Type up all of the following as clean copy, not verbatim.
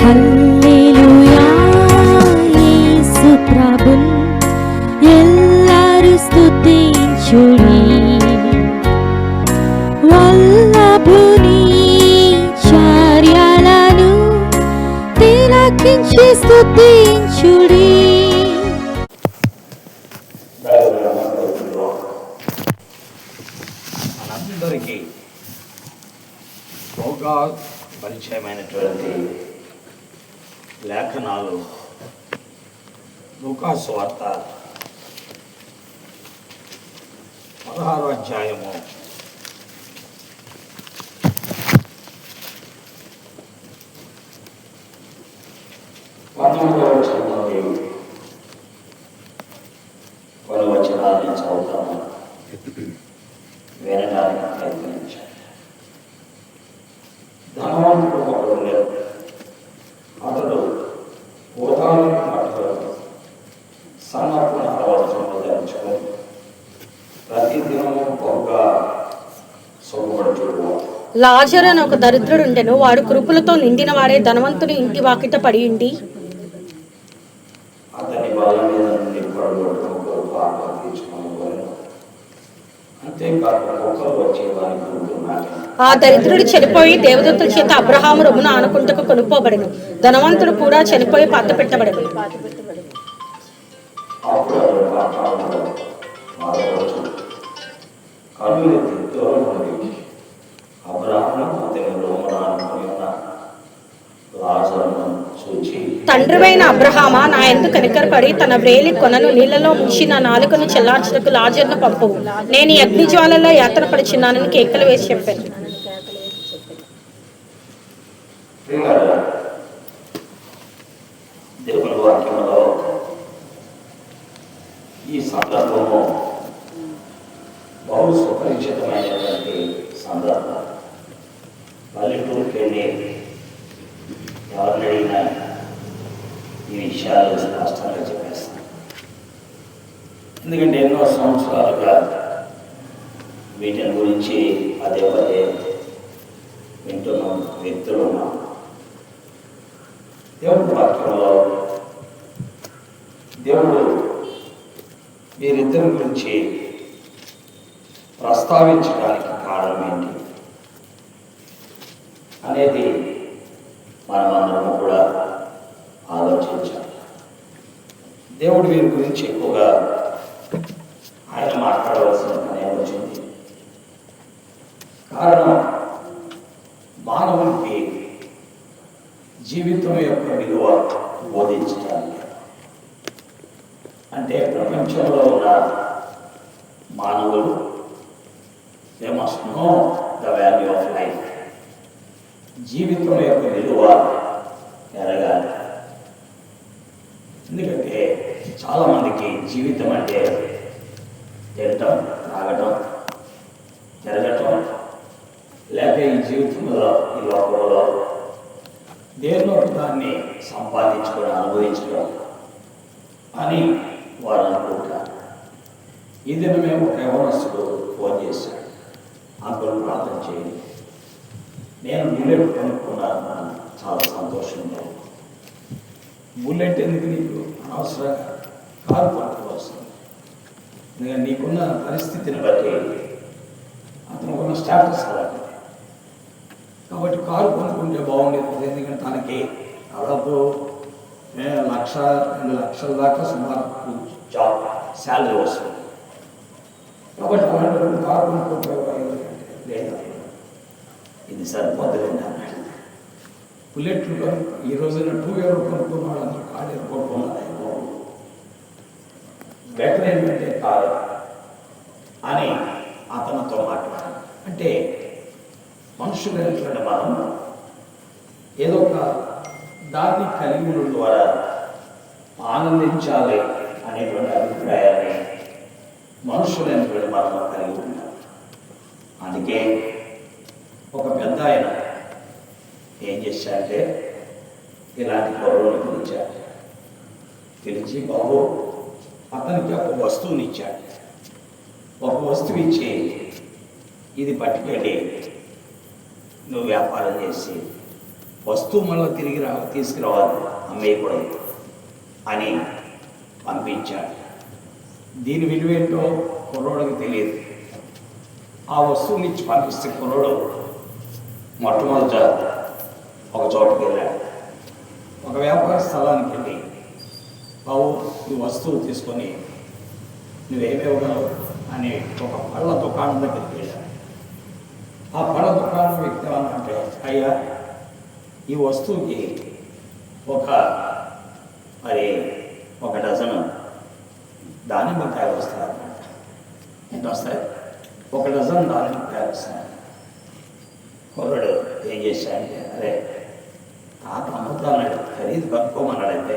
హల్లెలూయా యేసు ప్రభున్ ఎల్లరు స్తుతించుడి. వల్లభుని చర్యలను తిలకించి స్తుతించుడి. మనందరికీ బాగా పరిచయమైనటువంటి లేఖనాలు లూకా సువార్త 16వ అధ్యాయము 19వ వచనంలోని కొన్ని వచనాలను చదువుతాము, వినడానికి ప్రయత్నించాలి. ధనవంతుడు ఒకడు లేడు. అతడు ఉదాహరణ పట్టుకు సన్నపు వస్త్రములు ధరించుకొని ప్రతిదినము బహుగా సుఖపడుచుడు. లాజరు అని ఒక దరిద్రుడు ఉండెను. వాడు కృపులతో నిండిన వాడే ధనవంతుని ఇంటి వాకిట పడి ఉండి అతని బల్ల మీద నుండి పడగొట్టడం కొరకు ఆకలి తీర్చుకోవాలి. అంతేకాక కుక్కలు వచ్చే వారికి ఉంటున్నాయి. ఆ దరిద్రుడు చనిపోయి దేవదూతల చేత అబ్రహాము రొమ్మున ఆనుకుంటకు కొనుక్కోబడెను. ధనవంతుడు కూడా చనిపోయి పాత పెట్టబడెను. తండ్రివైన అబ్రహామా, నా యందు కనికరపడి తన వ్రేలి కొనను నీళ్లలో ముంచి నా నాలుకను చెల్లార్చుటకు లాజరును పంపుము. నేను ఈ అగ్ని జ్వాలలో యాత్ర పడుచున్నానని కేకలు వేసి చెప్పాను. దేవుని వాక్యంలో ఈ సందర్భము బహు సుపరిచితమైనటువంటి సందర్భం. పల్లెటూరుకి వెళ్ళి ఎవరినైనా ఈ విషయాలు స్పష్టంగా చెప్పేస్తాను. ఎందుకంటే ఎన్నో సంవత్సరాలుగా వీటిని గురించి పదే పదే వింటున్నాం, వ్యక్తులున్నాం. దేవుడి వాక్యంలో దేవుడు వీరిద్దరి గురించి ప్రస్తావించడానికి కారణం ఏంటి అనేది మనమందరం కూడా ఆలోచించాలి. దేవుడు వీరి గురించి ఎక్కువగా ఆయన మాట్లాడవలసిన పని వచ్చింది. కారణం మానవునికి జీవితం యొక్క విలువ బోధించడానికి. అంటే ప్రపంచంలో ఉన్న మానవులు they must know the value of life. జీవితం యొక్క విలువ ఎరగాలి. ఎందుకంటే చాలామందికి జీవితం అంటే తినటం, తాగటం, తిరగటం, లేక ఈ జీవితంలో ఈ లోకంలో దేనిలో దాన్ని సంపాదించుకొని అనుభవించడం అని వారు అనుకుంటారు. ఈ దినమే ఒక యవనస్తుడు ఫోన్ చేశాడు, అంకుల్ ప్రార్థన చేయండి, నేను బుల్లెట్ కొనుక్కున్నాను, చాలా సంతోషంగా. బుల్లెట్ ఎందుకు నీకు, అనవసరంగా కారు కొనుక్కోవాల్సింది. ఎందుకంటే నీకున్న పరిస్థితిని బట్టి అతనుకున్న స్టేటస్ అలాంటిది. కాబట్టి కారు కొనుక్కుంటే బాగుండేది. ఎందుకంటే తనకి దాదాపు 1-2 లక్షల దాకా సుమారు జాబ్ శాలరీ వస్తుంది. కాబట్టి అలాంటి కారు కొనుక్కుంటే లేదా ఇది సరిపోతుంది అన్నాడు. బుల్లెట్లు ఈ రోజున 2 వీలర్ కొనుక్కున్న వాళ్ళందరూ కారు కొనుక్కున్నారు. బెటర్ ఏంటంటే కారు అని అతనితో మాట్లాడాలి. అంటే మనుషులైనటువంటి మనం ఏదో ఒక దాన్ని కలిగి ఉండడం ద్వారా ఆనందించాలి అనేటువంటి అభిప్రాయాన్ని మనుషులైనటువంటి మనం కలిగి ఉంటాం. అందుకే ఒక పెద్ద ఆయన ఏం చేశాడంటే ఇలాంటి గౌరవం పిలిచాడు. పిలిచి బాబు అతనికి ఒక వస్తువుని ఇచ్చాడు. ఒక వస్తువు ఇచ్చి ఇది పట్టుకెళ్ళి నువ్వు వ్యాపారం చేసి వస్తువు మళ్ళీ తీసుకురావాలి, అమ్మేయకూడదు అని పంపించాడు. దీని విలువేంటో కుర్రోడికి తెలియదు. ఆ వస్తువుని ఇచ్చి పంపిస్తే కుర్రోడు మొట్టమొదట ఒక చోటుకి వెళ్ళాడు. ఒక వ్యాపార స్థలానికి వెళ్ళి, బాబు ఈ వస్తువు తీసుకొని నువ్వేమివ్వగలవు అని ఒక పళ్ళ దుకాణం దగ్గరికి వెళ్ళాడు. ఆ పళ్ళ దుకాణం వ్యక్తి ఏమన్నంటే, అయ్యా ఈ వస్తువుకి ఒక డజను దానిమ్మకాయలు వస్తాయన్నమాట. ఎంత వస్తాయి? 1 డజన్ దానిమ్మకాయలు వస్తాయి. కుర్రాడు ఏం చేశాడంటే, అరే తాత అమ్ముతాన్నాడు, ఖరీదు కనుక్కోమన్నాడైతే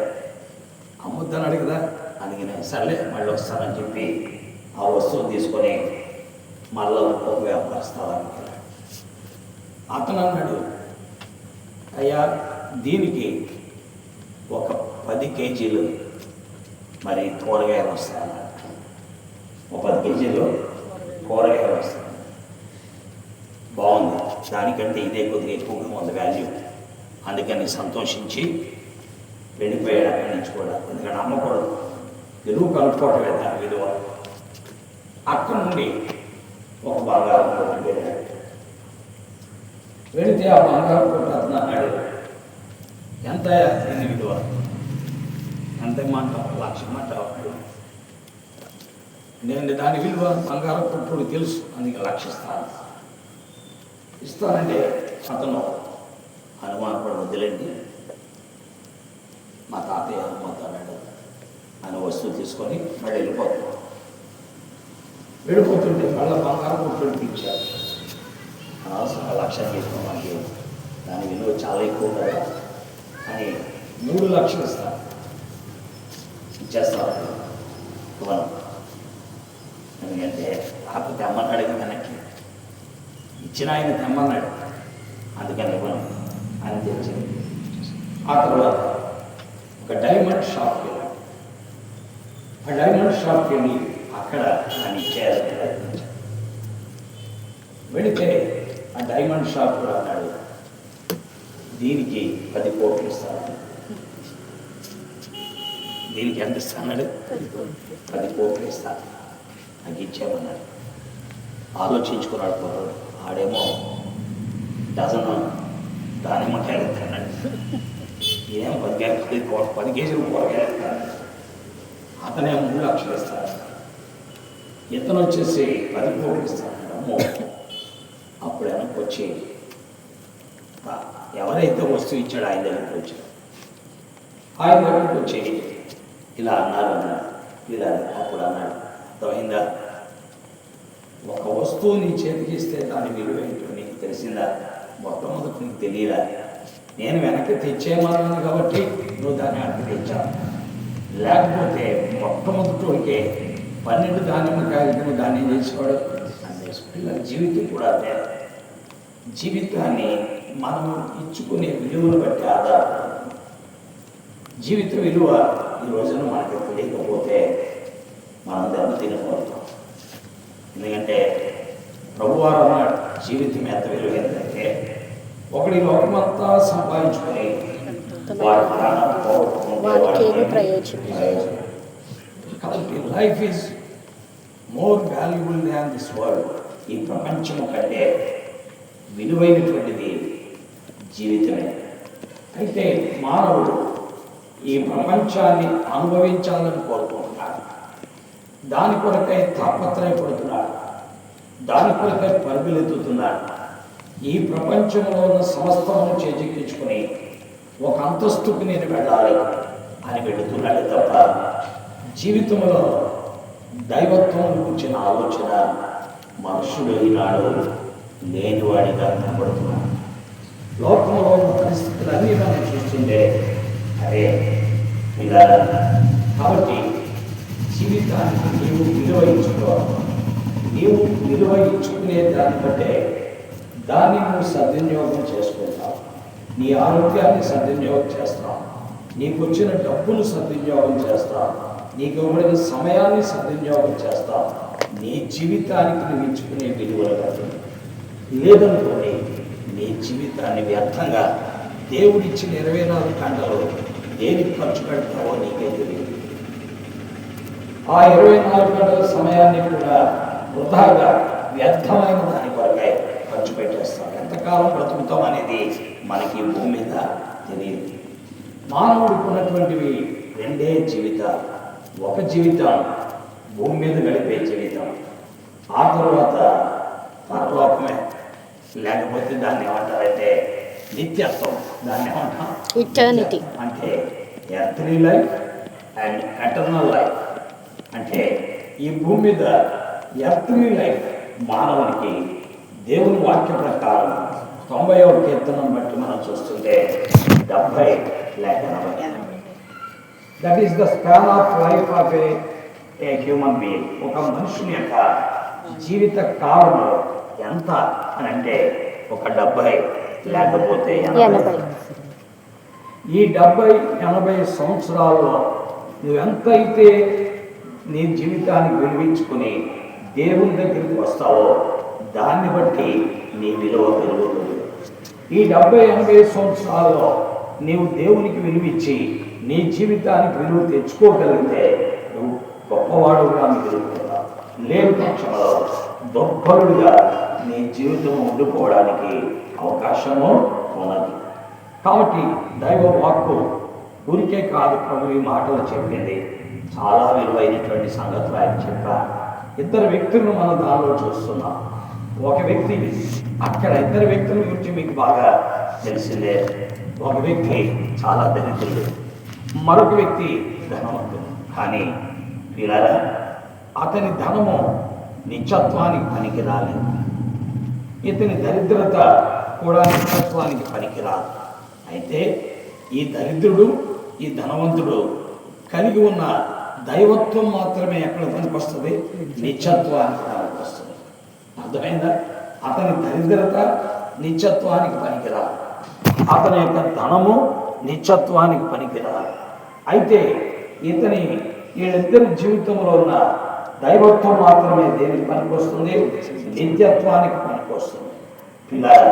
అమ్ముతాన్నాడు కదా, అందుకనే సర్లే మళ్ళీ వస్తానని చెప్పి ఆ వస్తువు తీసుకొని మళ్ళీ ఒక వ్యాపార స్థలానికి వెళ్ళాడు. అతను అన్నాడు, అయ్యా దీనికి ఒక 10 కేజీలు మరి కూరగాయలు వస్తాయన్నాడు. ఒక 10 కేజీలు కూరగాయలు వస్తాయి. బాగుంది, దానికంటే ఇదే కొద్దిగా ఎక్కువగా ఉంది వాల్యూ. అందుకని సంతోషించి వెళ్ళిపోయాడు అక్కడి నుంచి కూడా. ఎందుకంటే అమ్మకూడదు, విలువ కలుపుకోవటమే దాని విలువ. అక్కడి నుండి ఒక బంగారం కొట్టు వెళ్ళాడు. వెళితే ఆ బంగారం కొట్టు అతను అన్నాడు, ఎంత దీని విలువ? ఎంత ఇమ్మంటావు? 1,00,000 ఇమ్మంటావు? నేను దాని విలువ బంగారం కొట్టుడు తెలుసు, అందుకే 1,00,000 ఇస్తానంటే అతను అనుమానపడి, వద్దులేండి మా తాతయ్య అమ్ముతాడు అని వస్తువు తీసుకొని మళ్ళీ వెళ్ళిపోతుంటే మళ్ళీ బంగారం కొట్టుడు ఇచ్చారు. అనవసరంగా 1,00,000 తీసుకోవాలి, దాని విలువ చాలా ఎక్కువ కదా అని 3 లక్షలు ఇస్తాను, ఇచ్చేస్తాను ఇవ్వను. ఎందుకంటే నాకు తెమ్మన్నాడు, వెనక్కి ఇచ్చిన ఆయన తెమ్మన్నాడు, అందుకని ఇవ్వను అని తెలిసింది. ఆ తర్వాత ఒక డైమండ్ షాప్కి వెళ్ళాడు. ఆ డైమండ్ షాప్కి వెళ్ళి అక్కడ ఆయన ఇచ్చేయాలని ప్రయత్నించాడు. వెళితే ఆ డైమండ్ షాప్ కూడా అన్నాడు, దీనికి 10 కోట్లు ఇస్తాను. దీనికి ఎంత ఇస్తాడు? 10 కోట్లు ఇస్తాను, నాకు ఇచ్చేయమన్నాడు. ఆలోచించుకున్నాడు కుర్రాడు. ఆడేమో డజను దానిమ్మకాయలు ఎత్తాడు, ఏం 10 కేజీలు కూరగాయలు ఎత్తాడు. అతనే 3 లక్షలు ఇస్తాడు, ఇతను వచ్చేసి 10 కోట్లు ఇస్తాడు. అమ్మో, అప్పుడు వెనక్కి వచ్చి ఎవరైతే వస్తువు ఇచ్చాడో ఆయన దగ్గరికి వచ్చాడు. ఆయన దగ్గరికి వచ్చి ఇలా అన్నారు ఇలా అప్పుడు అన్నాడు, అర్థమైందా? ఒక వస్తువు నీ చేతికి ఇస్తే దాని విలువ ఏంటో నీకు తెలిసిందా? మొట్టమొదటి నీకు తెలియదా? నేను వెనక్కి తెచ్చేయమన్నాను కాబట్టి నువ్వు దాన్ని అడ్డు తెచ్చావు, లేకపోతే మొట్టమొదటికే 12 దానిమ్మకాయలు నువ్వు దాన్ని ఏం చేసుకోవడం పిల్లల జీవితం కూడా అదే. జీవితాన్ని మనం ఇచ్చుకునే విలువను బట్టి ఆధారపడుతుంది. జీవిత విలువ ఈ రోజున మనకు తెలియకపోతే మనం దెబ్బతినకూడతాం. ఎందుకంటే ప్రభువారు అన్నాడు, జీవితం ఎంత విలువ ఏంటంటే ఒకటి లోకమంతా సంపాదించుకొని వాడికి ప్రయోజనం. కాబట్టి life is more valuable than this world. ఈ ప్రపంచం కంటే విలువైనటువంటిది జీవితమే. అయితే మానవుడు ఈ ప్రపంచాన్ని అనుభవించాలని కోరుకుంటున్నాడు, దాని కొరకై తాపత్రయపడుతున్నాడు, దాని కొరకై పరుగులెత్తుతున్నాడు. ఈ ప్రపంచంలో ఉన్న సమస్తమును చేజిక్కించుకొని ఒక అంతస్తుకు నేను వెళ్ళాలి అని వెళుతున్నాడు తప్ప జీవితంలో దైవత్వం గురించిన ఆలోచన మనుషుడు ఈనాడు లేనివాడిగా కనబడుతున్నాడు. లోకంలో ఉన్న పరిస్థితులన్నీ మనం చూస్తుంటే అదే ఇలా. కాబట్టి జీవితానికి నీవు విలువ ఇచ్చుకోవాలి. నీవు విలువ ఇచ్చుకునే దాన్ని బట్టే దాన్ని నువ్వు సద్వినియోగం చేసుకుంటావు. నీ ఆరోగ్యాన్ని సద్వినియోగం చేస్తావు, నీకు వచ్చిన డబ్బును సద్వినియోగం చేస్తావు, నీకు ఇవ్వబడిన సమయాన్ని సద్వినియోగం చేస్తావు. నీ జీవితానికి నువ్వు ఇచ్చుకునే విలువలు కాదు. లేదనుకోండి నీ జీవితాన్ని వ్యర్థంగా దేవుడిచ్చిన 24 గంటలు దేనికి ఖర్చు పెడతావో నీకే తెలియదు. ఆ 24 గంటల సమయాన్ని కూడా వృధాగా వ్యర్థమైన దాని కొరకై ఖర్చు పెట్టేస్తాం. ఎంతకాలం బ్రతుకుతాం అనేది మనకి భూమి మీద తెలియదు. మానవుడికి ఉన్నటువంటివి 2 జీవితాలు. ఒక జీవితం భూమి మీద గడిపే జీవితం, ఆ తర్వాత పరలోకమే. లేకపోతే దాన్ని ఏమంటారంటే నిత్యత్వం. దాన్ని ఏమంటాం? ఇటర్నిటీ. అంటే earthly life and eternal life. అంటే ఈ భూమి మీద ఎర్త్లీ లైఫ్ మానవునికి దేవుని వాక్య ప్రకారం 90వ కీర్తనం బట్టి మనం చూస్తుంటే 70 లేక 80. That is the span of life of a human being. ఒక మనుషుని యొక్క జీవిత కాలంలో ఎంత అని అంటే ఒక 70 లేకపోతే 80. ఈ 70-80 సంవత్సరాల్లో నువ్వెంతైతే నీ జీవితాన్ని విలువించుకుని దేవుని దగ్గరికి వస్తావో దాన్ని బట్టి నీ విలువ పెరుగుతుంది. ఈ 70-80 సంవత్సరాల్లో నీవు దేవునికి విలువిచ్చి నీ జీవితానికి విలువ తెచ్చుకోగలిగితే నువ్వు గొప్పవాడుగా మిగులుతున్నావు. లేని పక్షంలో దుర్బలుడిగా నీ జీవితం ఉండిపోవడానికి అవకాశము ఉన్నది. కాబట్టి దైవ వాక్కు ఊరికే కాదు, ప్రభు ఈ మాటలు చెప్పింది. చాలా విలువైనటువంటి సంగతులు ఆయన చెప్పారు. 2 వ్యక్తులను మనం దానిలో చూస్తున్నాం. ఒక వ్యక్తి, అక్కడ 2 వ్యక్తుల గురించి మీకు బాగా తెలిసిందే. ఒక వ్యక్తి చాలా దరిద్రుడు, మరొక వ్యక్తి ధనవంతుడు. కానీ వీళ్ళరా అతని ధనము నిత్యత్వానికి పనికి రాలేదు, ఇతని దరిద్రత కూడా నిత్యత్వానికి పనికిరాదు. అయితే ఈ దరిద్రుడు ఈ ధనవంతుడు కలిగి ఉన్న దైవత్వం మాత్రమే ఎక్కడ పనికొస్తుంది? నిత్యత్వానికి పనికొస్తుంది. అర్థమైందా? అతని దరిద్రత నిత్యత్వానికి పనికిరాదు, అతని యొక్క ధనము నిత్యత్వానికి పనికిరాదు. అయితే వీళ్ళిద్దరి జీవితంలో ఉన్న దైవత్వం మాత్రమే దేనికి పనికొస్తుంది? నిత్యత్వానికి పనికొస్తుంది. పిల్లలు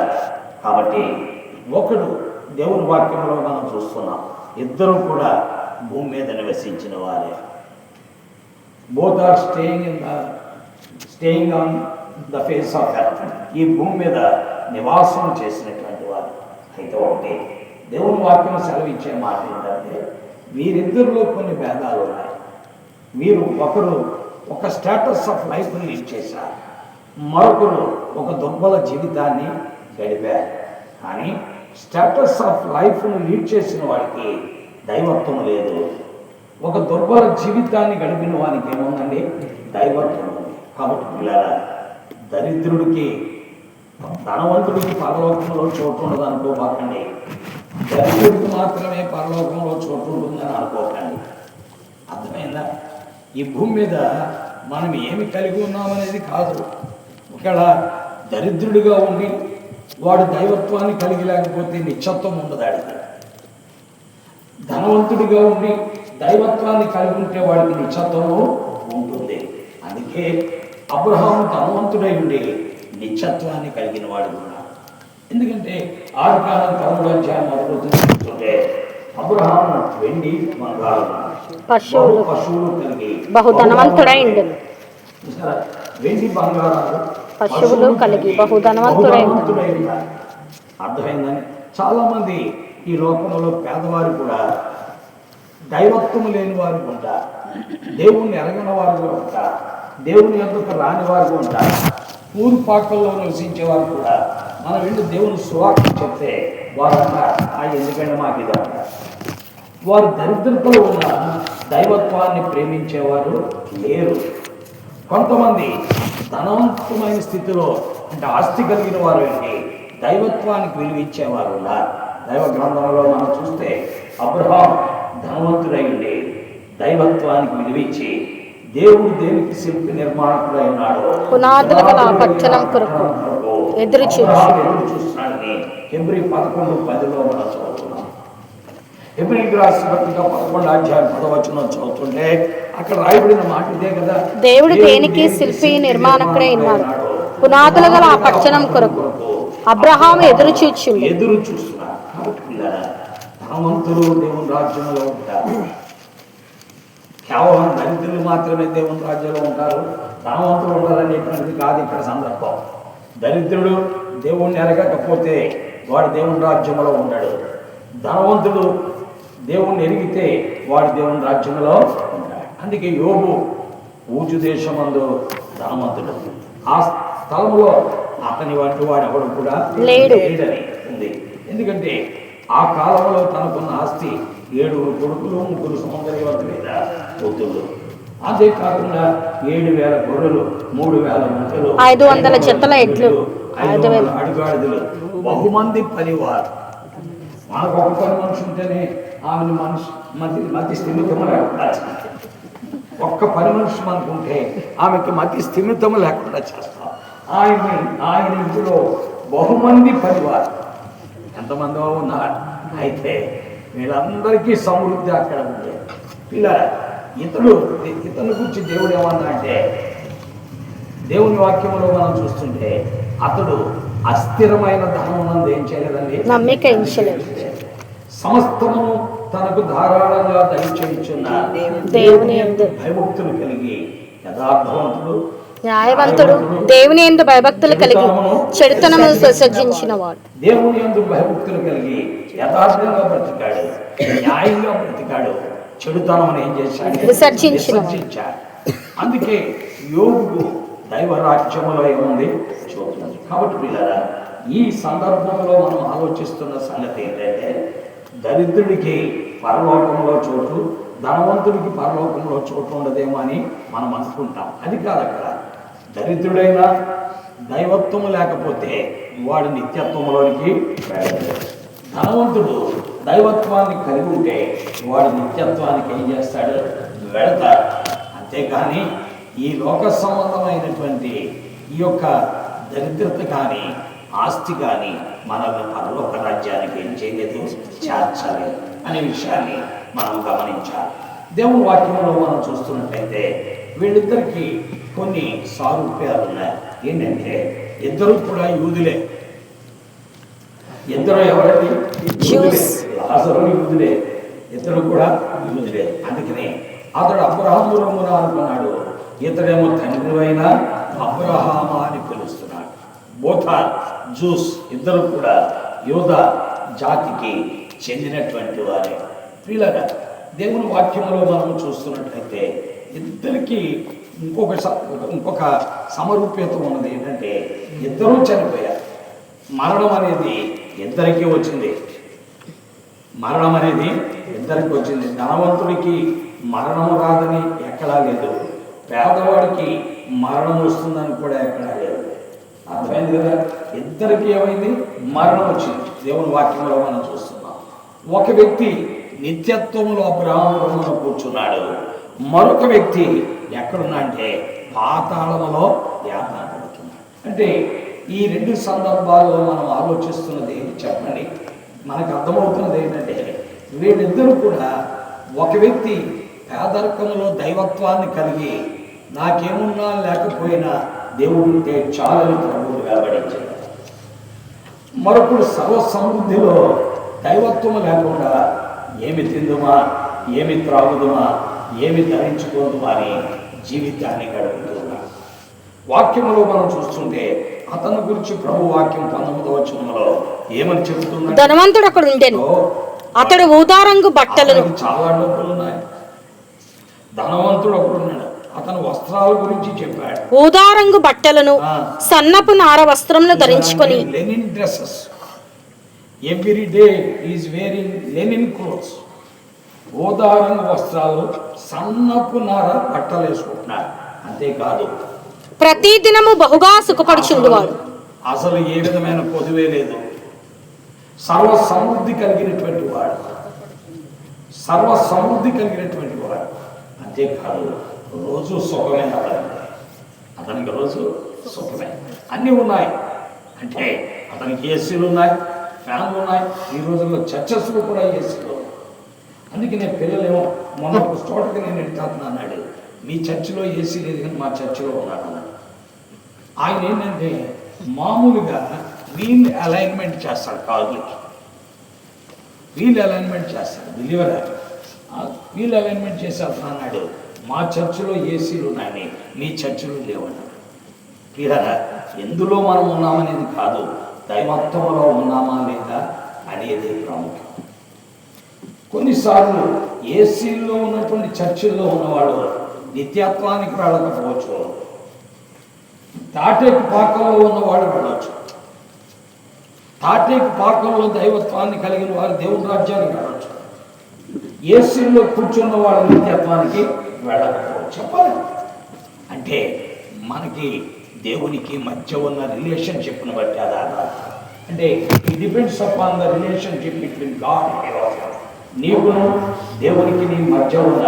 కాబట్టి ఒకడు దేవుని వాక్యంలో మనం చూస్తున్నాం, 2 కూడా భూమి మీద నివసించిన వారే. Both are staying on the face of earth. ఈ భూమి మీద నివాసం చేసినటువంటి వారు. అయితే ఒకటి దేవుని వాక్యం సెలవిచ్చే మాట ఏంటంటే వీరిద్దరిలో కొన్ని భేదాలు ఉన్నాయి. ఒకరు ఒక స్టేటస్ ఆఫ్ లైఫ్ని లీడ్ చేశారు, మరొకరు ఒక దుర్బల జీవితాన్ని గడిపారు. కానీ స్టేటస్ ఆఫ్ లైఫ్ను లీడ్ చేసిన వాడికి దైవత్వం లేదు. ఒక దుర్బల జీవితాన్ని గడిపిన వానికి ఏముందండి? దైవత్వం ఉంది. కాబట్టి పిల్లల దరిద్రుడికి ధనవంతుడికి పరలోకంలో చోటు ఉండదు అనుకోకండి, దరిద్రుడికి మాత్రమే పరలోకంలో చోటు ఉంటుందని అనుకోకండి. అర్థమైందా? ఈ భూమి మీద మనం ఏమి కలిగి ఉన్నామనేది కాదు. ఒకవేళ దరిద్రుడిగా ఉండి వాడు దైవత్వాన్ని కలిగి లేకపోతే నిత్యత్వం ఉండదు అడిగి. ధనవంతుడిగా ఉండి దైవత్వాన్ని కలిగి ఉంటే వాడికి నిత్యత్వము ఉంటుంది. అందుకే అబ్రహాము ధనవంతుడై ఉండి నిత్యత్వాన్ని కలిగిన వాడు కూడా. ఎందుకంటే ఆదికాండం 13వ అధ్యాయం మొదలుతుంటే అబ్రహాము వెండి బంగారం పశువులు కలిగి బహుధనవంతుడై వెండి బంగారాలు పశువులు కలిగి బహుధనవంతుడై. అర్థమైందని చాలా మంది ఈ లోకంలో పేదవారు కూడా దైవత్వం లేని వారు ఉంటారు, దేవుణ్ణి ఎరగని వారు ఉంటారు, దేవుని యొద్దకు రాని వారు ఉంటారు, ఊరు పాకల్లో నివసించేవారు కూడా. మనం వెళ్ళి దేవుని సువార్త చెప్తే వారంతా ఎందుకంటే మాకు ఇది అంటారు. వారు దరిద్రతలో ఉన్న దైవత్వాన్ని ప్రేమించేవారు లేరు. కొంతమంది ధనవంతమైన స్థితిలో అంటే ఆస్తి కలిగిన వారు ఏంటి దైవత్వానికి విలువ ఇచ్చేవారు ఉన్నారు. దైవ గ్రంథంలో మనం చూస్తే అబ్రహాం ధనవంతుడై ఉండి దైవత్వానికి విలువిచ్చి దేవుడు దేనికి శిల్పి నిర్మాణకుడై ఉన్నాడు, పునాదుల గల పట్టణం కొరకు ఎదురు చూస్తున్నాడని హెబ్రీ 11:10లో మనం చదువుతున్నాం. హెబ్రీకి రాసిన పత్రిక 11వ అధ్యాయం 10వ వచనం చదువుతుంటే అక్కడ రాయబడిన మాట ఇదే కదా, దేవుడు దేనికి శిల్పి నిర్మాణకుడై ఉన్నాడు, పునాదుల గల పట్టణం కొరకు అబ్రహాము ఎదురు చూస్తున్నాడు. ధనవంతులు దేవుని రాజ్యంలో ఉంటారు. కేవలం దరిద్రులు మాత్రమే దేవుని రాజ్యంలో ఉంటారు, ధనవంతులు ఉండాలనేటువంటిది కాదు ఇక్కడ సందర్భం. దరిద్రుడు దేవుణ్ణి ఎరగకపోతే వాడు దేవుని రాజ్యంలో ఉంటాడు. ధనవంతుడు దేవుణ్ణి ఎరిగితే వాడు దేవుని రాజ్యంలో ఉంటాడు. అందుకే యోబు ఊజు దేశమందు ధనవంతుడు. ఆ స్థలంలో అతని వంటి వాడు ఎవడు కూడా లేడని ఉంది. ఎందుకంటే ఆ కాలంలో తనకున్న ఆస్తి 7 కొడుకులు, 3 సౌందర్యవంతులైన కూతుళ్ళు. అంతేకాకుండా 7,000 గొర్రెలు, 3,000 ముద్దలు, 500 జతల ఎడ్లు, 500 అడుగాడిదలు, బహుమంది పనివారు. మనకు ఒక పని మనిషి ఉంటేనే ఆమెను మతి స్థిమితం లేకుండా చేస్తాం. ఒక్క పని మనిషి మనకుంటే ఆమెకి మతి స్థిమితం లేకుండా చేస్తాం. ఆయన ఇంటిలో బహుమంది పనివారు ఎంతమందో ఉన్నారు. అయితే వీళ్ళందరికీ సమృద్ధి అక్కడ ఉంది. ఇతను గురించి దేవుడు ఏమన్నా అంటే, దేవుని వాక్యంలో మనం చూస్తుంటే అతడు అస్థిరమైన ధనమునందు ఏం చేయలేదండి, నమ్మిక ఎంచలేదు. సమస్తము తనకు ధారాళంగా దయచేయుచున్న దేవుని యందు భయభక్తులు కలిగి యథార్థవంతుడు, న్యాయవంతుడు, దేవుని యందు భయభక్తులు కలిగి చెడుతనము విసర్జించిన వాడు. దేవుని యందు భయభక్తులు కలిగి యథార్థంగా బ్రతికాడు, న్యాయంగా బ్రతికాడు, చెడుతనం ఏం చేశాడు, విసర్జించాడు. అందుకే యోబుకు దైవ రాజ్యములో ఏముంది చూస్తుంది. కాబట్టి పిల్లరా, ఈ సందర్భంలో మనం ఆలోచిస్తున్న సంగతి ఏంటంటే, దరిద్రుడికి పరలోకంలో చోటు, ధనవంతుడికి పరలోకంలో చోటు ఉండదేమో అని మనం అనుకుంటాం. అది కాదు. అక్కడ దరిద్రుడైనా దైవత్వము లేకపోతే వాడు నిత్యత్వంలోనికి వెళ్ళలేదు. ధనవంతుడు దైవత్వాన్ని కలిగి ఉంటే వాడు నిత్యత్వానికి ఏం చేస్తాడు, వెళతాడు. అంతేకాని ఈ లోక సంబంధమైనటువంటి ఈ యొక్క దరిద్రత కానీ ఆస్తి కానీ మనల్ని పరలోక రాజ్యానికి ఏం చేయలేదు, చేర్చాలి అనే విషయాన్ని మనం గమనించాలి. దేవుని వాక్యంలో మనం చూస్తున్నట్లయితే వీళ్ళిద్దరికీ కొన్ని సారూప్యాలు ఉన్నాయి. ఏంటంటే ఇద్దరు కూడా యూదులే. ఇద్దరు ఎవరండి? లాజరు యూదులే, ఇద్దరు కూడా యూదులే. అందుకనే అతడు అబ్రహాము రొమ్మున అనుకున్నాడు, ఇతడేమో తండ్రి అయిన అబ్రహామా అని పిలుస్తున్నాడు. బోత్ ఆర్ జూస్, ఇద్దరు కూడా యూదా జాతికి చెందినటువంటి వారే. ప్రియులారా, దేవుని వాక్యంలో మనం చూస్తున్నట్లయితే ఇద్దరికి ఇంకొక సమరూప్యత ఉన్నది. ఏంటంటే ఇద్దరూ చనిపోయారు. మరణం అనేది ఇద్దరికీ వచ్చింది. ధనవంతుడికి మరణం రాదని ఎక్కడా లేదు, పేదవాడికి మరణం వస్తుందని కూడా ఎక్కడా లేదు. అర్థమైంది కదా? ఇద్దరికి ఏమైంది, మరణం వచ్చింది. దేవుని వాక్యంలో మనం చూస్తున్నాం. ఒక వ్యక్తి నిత్యత్వంలో అబ్రహాములో కూర్చున్నాడు, మరొక వ్యక్తి ఎక్కడున్నా అంటే పాతాళములో యాతన పడుతున్నాడు. అంటే ఈ 2 సందర్భాల్లో మనం ఆలోచిస్తున్నది చెప్పండి, మనకు అర్థమవుతున్నది ఏంటంటే, వీళ్ళిద్దరూ కూడా ఒక వ్యక్తి పేదరికంలో దైవత్వాన్ని కలిగి నాకేమున్నా లేకపోయినా దేవుడితే చాలని ప్రభువులు వెంబడించాడు. మరొకడు సర్వసమృద్ధిలో దైవత్వం లేకుండా ఏమి తిందుమా, ఏమి త్రాగుదుమా, ఏమి ధరించుకోదుమా అని జీవితాన్ని గడుపుతున్నాడు. వాక్యంలో మనం చూస్తుంటే అతని గురించి ప్రభు వాక్యం 19వ వచనంలో ఏమని చెబుతున్నాడు? ధనవంతుడు అక్కడ ఉండెను, అతడు ఊదా రంగు బట్టలను, చాలా డబ్బులు ఉన్నాయి. ధనవంతుడు ఒకడు ఉన్నాడు, అతను వస్త్రాల గురించి చెప్పాడు. ఊదా రంగు బట్టలను, సన్నపు నార వస్త్రములు ధరించుకొని, linen dresses, every day is wearing linen clothes. ఊదా రంగు వస్త్రాలు, సన్నపు నార బట్టలు వేసుకుంటున్నాడు. అంతేకాదు ప్రతి దినము బహుగా సుఖపడుచుండువాడు. అసలు ఏ విధమైన పొదువే లేదు. సర్వ సమృద్ధి కలిగినటువంటి వాడు. అంతేకాదు రోజు సుఖమే. అతనికి రోజు సుఖమే, అన్నీ ఉన్నాయి. అంటే అతనికి ఏసీలు ఉన్నాయి, ఫ్యాన్లు ఉన్నాయి. ఈ రోజుల్లో చర్చస్లో కూడా ఏసీలు. అందుకే నేను పిల్లలేమో మొన్న ఒక చోటకి నేను వెళ్తాను అన్నాడు, మీ చర్చిలో ఏసీ లేదు కానీ మా చర్చిలో ఉన్నాడు అన్నాడు. ఆయన ఏంటంటే మామూలుగా వీల్ అలైన్మెంట్ చేస్తాడు కార్లకి. వీల్ అలైన్మెంట్ చేస్తాడు బిలీవర్. వీల్ అలైన్మెంట్ చేశాడు అన్నాడు, మా చర్చిలో ఏసీలు ఉన్నాయని మీ చర్చిలో లేవన్నాడు. క్లియరా? ఎందులో మనం ఉన్నామనేది కాదు, దైవత్వంలో ఉన్నామా లేదా అనేది ప్రాముఖ్యం. కొన్నిసార్లు ఏసీల్లో ఉన్నటువంటి చర్చిల్లో ఉన్నవాడు నిత్యత్వానికి వెళ్ళకపోవచ్చు, తాటేకు పాకంలో ఉన్నవాడు వెళ్ళవచ్చు. తాటేకు పాకంలో దైవత్వాన్ని కలిగిన వారు దేవుని రాజ్యానికి వెళ్ళవచ్చు. ఏసీల్లో కూర్చున్న వాడు నిత్యత్వానికి వెళ్ళకపోవచ్చు. చెప్పాలి అంటే మనకి దేవునికి మధ్య ఉన్న రిలేషన్షిప్ను బట్టి అది అంటే it depends upon the relationship between God and your. నీకును దేవునికి నీ మధ్య ఉన్న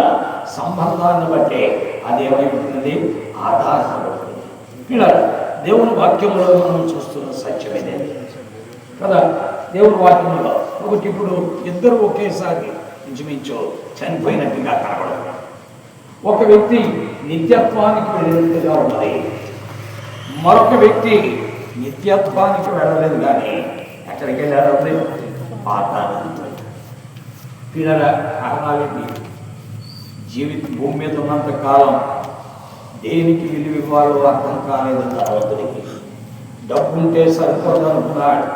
సంబంధాన్ని బట్టే అదేమైపోతున్నది, ఆధారపడుతుంది. ఇలా దేవుని వాక్యంలో మనం చూస్తున్న సత్యం ఇదే కదా. దేవుని వాక్యంలో ఒకటి ఇప్పుడు ఇద్దరు ఒకేసారి ఇంచుమించు చనిపోయినట్టుగా కనబడదు. ఒక వ్యక్తి నిత్యత్వానికి వెళ్ళినట్టుగా ఉన్నది, మరొక వ్యక్తి నిత్యత్వానికి వెళ్ళలేదు కానీ ఎక్కడికి వెళ్ళారంటే పాతాళానికి. పిల్లరా, కారణాలేంటి? జీవితం భూమి మీద ఉన్నంత కాలం దేనికి విలువ ఇవ్వాలో అర్థం కాలేదు ధనవంతుడికి. డబ్బు ఉంటే సరిపోద్ది అనుకున్నాడు,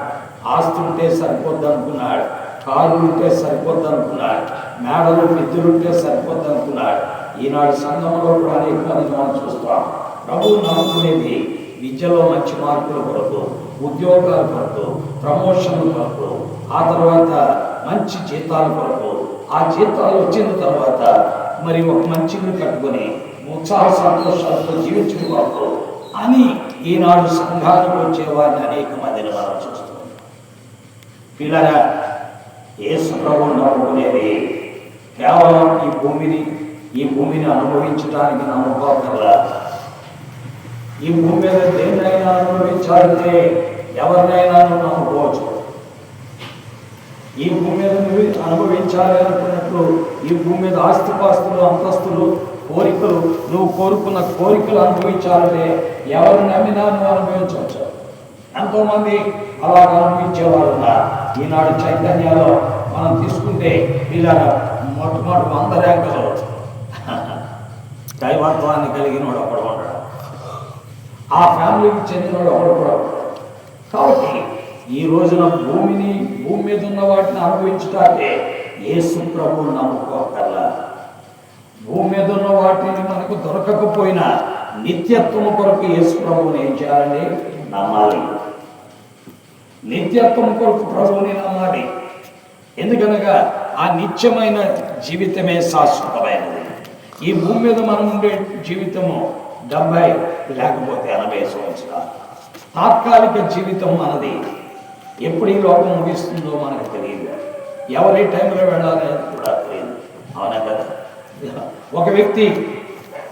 ఆస్తి ఉంటే సరిపోద్ది అనుకున్నాడు, కారు ఉంటే సరిపోద్ది అనుకున్నాడు, మేడలు మిద్దులుంటే సరిపోద్ది అనుకున్నాడు. ఈనాడు సంఘంలో కూడా అనేక మంది మనం చూస్తాం. ప్రభువు నమ్ముకునేది విద్యలో మంచి మార్కుల కొరకు, ఉద్యోగాల కొరకు, ప్రమోషన్ల కొరకు, ఆ తర్వాత మంచి జీతాల కొరకు. ఆ జీతాలు వచ్చిన తర్వాత మరి ఒక మంచి ఇల్లు కట్టుకొని ఉత్సాహ సంతోషాలతో జీవించడం కొరకు అని ఈనాడు సంఘానికి వచ్చేవారిని అనేక మందిని మనం చూస్తున్నాం. పిల్లరా, యేసు ప్రభువును నమ్ముకునేది కేవలం ఈ భూమిని అనుభవించడానికి నమ్మకం. ఈ భూమి మీద దేన్నైనా అనుభవించాలంటే ఎవరినైనా నమ్ముకోవచ్చు. ఈ భూమి మీద నువ్వు అనుభవించాలి అనుకున్నట్లు ఈ భూమి మీద ఆస్తిపాస్తులు, అంతస్తులు, కోరికలు, నువ్వు కోరుకున్న కోరికలు అనుభవించాలంటే ఎవరు నమ్మినా నువ్వు అనుభవించవచ్చు. ఎంతోమంది అలా అనుభవించేవారు ఈనాడు చైతన్యాలో మనం తీసుకుంటే ఇలాగ మొట్టమొదటి 100 ర్యాంకులు దైవత్వాన్ని కలిగిన వాడు ఒకడు ఉంటాడు, ఆ ఫ్యామిలీకి చెందిన వాడు ఒకడు కూడా. కాబట్టి ఈ రోజున భూమి మీద ఉన్న వాటిని అనుభవించటానికి యేసు ప్రభువును నమ్ముకోకల్లా. భూమి మీద ఉన్న వాటిని మనకు దొరకకపోయినా నిత్యత్వం కొరకు యేసు ప్రభువుని ఏం చేయాలండి? నమ్మాలి. నిత్యత్వం కొరకు ప్రభువుని నమ్మాలి. ఎందుకనగా ఆ నిత్యమైన జీవితమే శాశ్వతమైనది. ఈ భూమి మీద మనం ఉండే జీవితము 70 లేకపోతే 80 సంవత్సరాలు. తాత్కాలిక జీవితం మనది. ఎప్పుడు ఈ లోకం ముగిస్తుందో మనకు తెలియదు. ఎవరి టైంలో వెళ్ళాలి అని కూడా తెలియదు. అవునా కదా? ఒక వ్యక్తి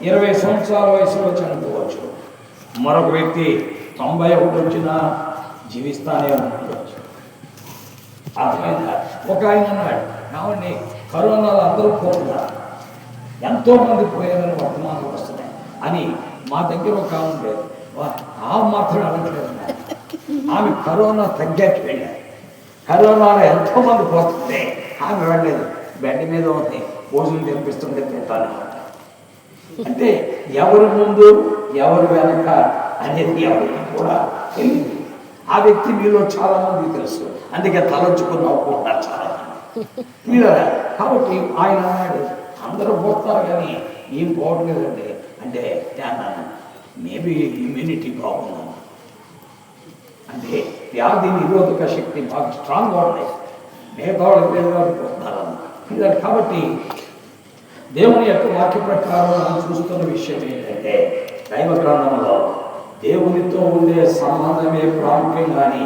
20 సంవత్సరాల వయసులో చనిపోవచ్చు, మరొక వ్యక్తి 91 వచ్చినా జీవిస్తానే ఉండవచ్చు. అర్థమైందా? ఒక ఆయన అన్నాడు, కాబట్టి కరోనాలో అందరూ పోతున్నారు, ఎంతోమంది పోయారని వర్తమానాలు వస్తున్నాయి అని. మా దగ్గర ఒక ఆమె ఉండేది, ఆ మాత్రం అనట్లేదు. ఆమె కరోనా తగ్గట్టు వెళ్ళారు. కరోనాలో ఎంతోమంది పోతుంటే ఆమె వెళ్ళలేదు. బెడ్ మీద ఉంది, భోజనం తెప్పిస్తుంటే తింటాను. అంటే ఎవరు ముందు ఎవరు వెనక అనేది ఎవరికి కూడా తెలియదు. ఆ వ్యక్తి మీలో చాలా మంది తెలుసు, అందుకే తలంచుకుని నవ్వుకుంటున్నారు చాలా మంది. కాబట్టి ఆయన అన్నాడు, అందరూ పోతారు కానీ ఏం పోవట్లేదండి అంటే అన్నాను, మేబీ ఇమ్యూనిటీ బాగుందన్న. అంటే వ్యాధి నిరోధక శక్తి బాగా స్ట్రాంగ్గా ఉన్నాయి, మిగతా వాళ్ళకి పోతున్నారు. కాబట్టి దేవుని యొక్క వాక్య ప్రకారం మనం చూస్తున్న విషయం ఏంటంటే, దైవ గ్రంథంలో దేవునితో ఉండే సంబంధమే ప్రాముఖ్యం కానీ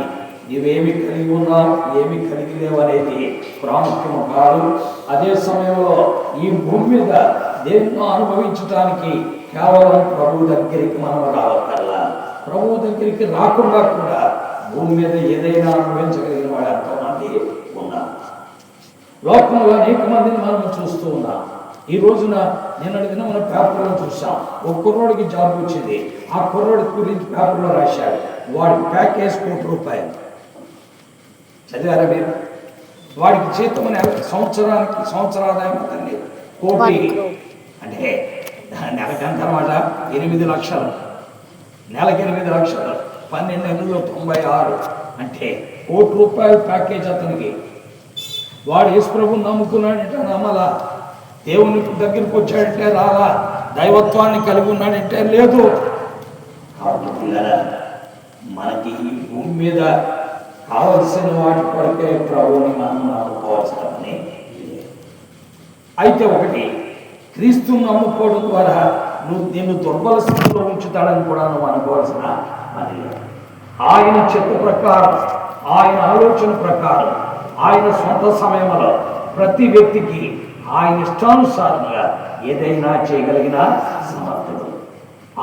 నీవేమి కలిగి ఉన్నావు ఏమి కలిగి లేవు అనేది ప్రాముఖ్యం కాదు. అదే సమయంలో ఈ భూమి మీద దేవుని అనుభవించడానికి కేవలం ప్రభు దగ్గరికి మనం రావక్కర్లా. ప్రభు దగ్గరికి రాకుండా కూడా భూమి మీద ఏదైనా అనుభవించగలిగిన వాడు ఎంతోమంది ఉన్నారు. లోకంలో అనేక మందిని మనం చూస్తూ ఉన్నాం. ఈ రోజున నిన్నటి దిన మనం పేపర్లో చూసాం, ఒక కుర్రోడికి జాబ్ వచ్చింది. ఆ కుర్రోడి గురించి పేపర్లో రాశాడు, వాడి ప్యాకేజ్ ₹1,00,00,000. చదివారా మీరు? వాడికి జీతం సంవత్సరాదాయం తల్లి 1 కోటి, అంటే నెలకి ఎంత అనమాట 8 లక్షలు, నెలకి 8 లక్షలు, 12 నెలలు 96, అంటే ₹1 కోటి ప్యాకేజ్ అతనికి. వాడు యేసుప్రభుని నమ్ముకున్నాడంటే నమ్మలా, దేవుని దగ్గరికి వచ్చాడంటే రాలా, దైవత్వాన్ని కలిగి ఉన్నాడంటే లేదు. కాబట్టి మనకి ఈ భూమి మీద కావలసిన వాటి కొరకే ప్రభువుని మనం నమ్ముకోవాల్సిన పని. అయితే ఒకటి, క్రీస్తుని నమ్ముకోవడం ద్వారా నిన్ను దుర్బల స్థితిలో ఉంచుతాడని కూడా నువ్వు అనుకోవాల్సిన పని. ఆయన చిత్త ప్రకారం, ఆయన ఆలోచన ప్రకారం, ఆయన సొంత సమయంలో ప్రతి వ్యక్తికి ఆయన ఇష్టానుసారంగా ఏదైనా చేయగలిగిన సమర్థుడు.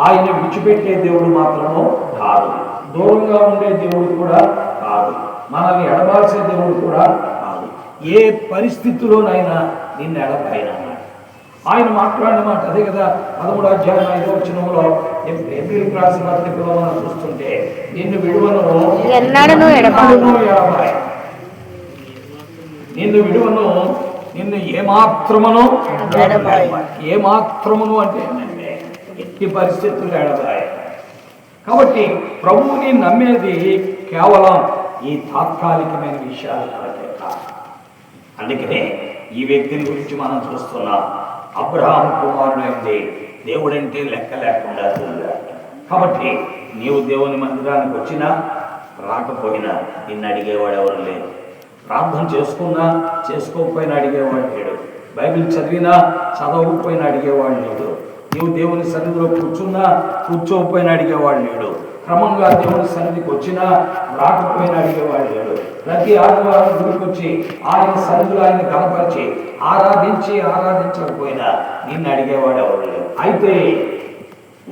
ఆయన విడిచిపెట్టే దేవుడు మాత్రము కాదు, దూరంగా ఉండే దేవుడు కూడా కాదు, మనల్ని ఎడబాల్సే దేవుడు కూడా కాదు. ఏ పరిస్థితిలోనైనా నిన్ను ఎడబాయినా ఆయన మాట్లాడిన మాట అదే కదా. 13వ అధ్యాయం 5వ వచనంలో ఏప్రిల్ రాసిన పత్రికలో మనం చూస్తుంటే, నిన్ను విడువను ఎడబాయి, నిన్ను విడువను, నిన్ను ఏమాత్రమును ఏమాత్రమును అంటే ఏంటంటే ఎట్టి పరిస్థితులు ఎడబాయి. కాబట్టి ప్రభువుని నమ్మేది కేవలం ఈ తాత్కాలికమైన విషయాలు కొరకే కాదు. అందుకనే ఈ వ్యక్తిని గురించి మనం చూస్తున్నాం. అబ్రహాము కుమారుడు అయింది, దేవుడంటే లెక్క లేకుండా చూడాలి. కాబట్టి నీవు దేవుని మందిరానికి వచ్చినా రాకపోయినా నిన్ను అడిగేవాడు ఎవరు లేరు. ప్రార్థన చేసుకున్నా చేసుకోకపోయినా అడిగేవాడు లేడు. బైబిల్ చదివినా చదవకపోయినా అడిగేవాడు లేడు. నీవు దేవుని సన్నిధిలో కూర్చున్నా కూర్చోకపోయినా అడిగేవాడు లేడు. క్రమంగా దేవుని సన్నిధికి వచ్చినా రాకపోయినా అడిగేవాడు లేడు. ప్రతి ఆదివారం గుడికి వచ్చి ఆయన సన్నిధిలో ఆయన కనపరిచి ఆరాధించకపోయినా నిన్ను అడిగేవాడు ఎవరు లేడు. అయితే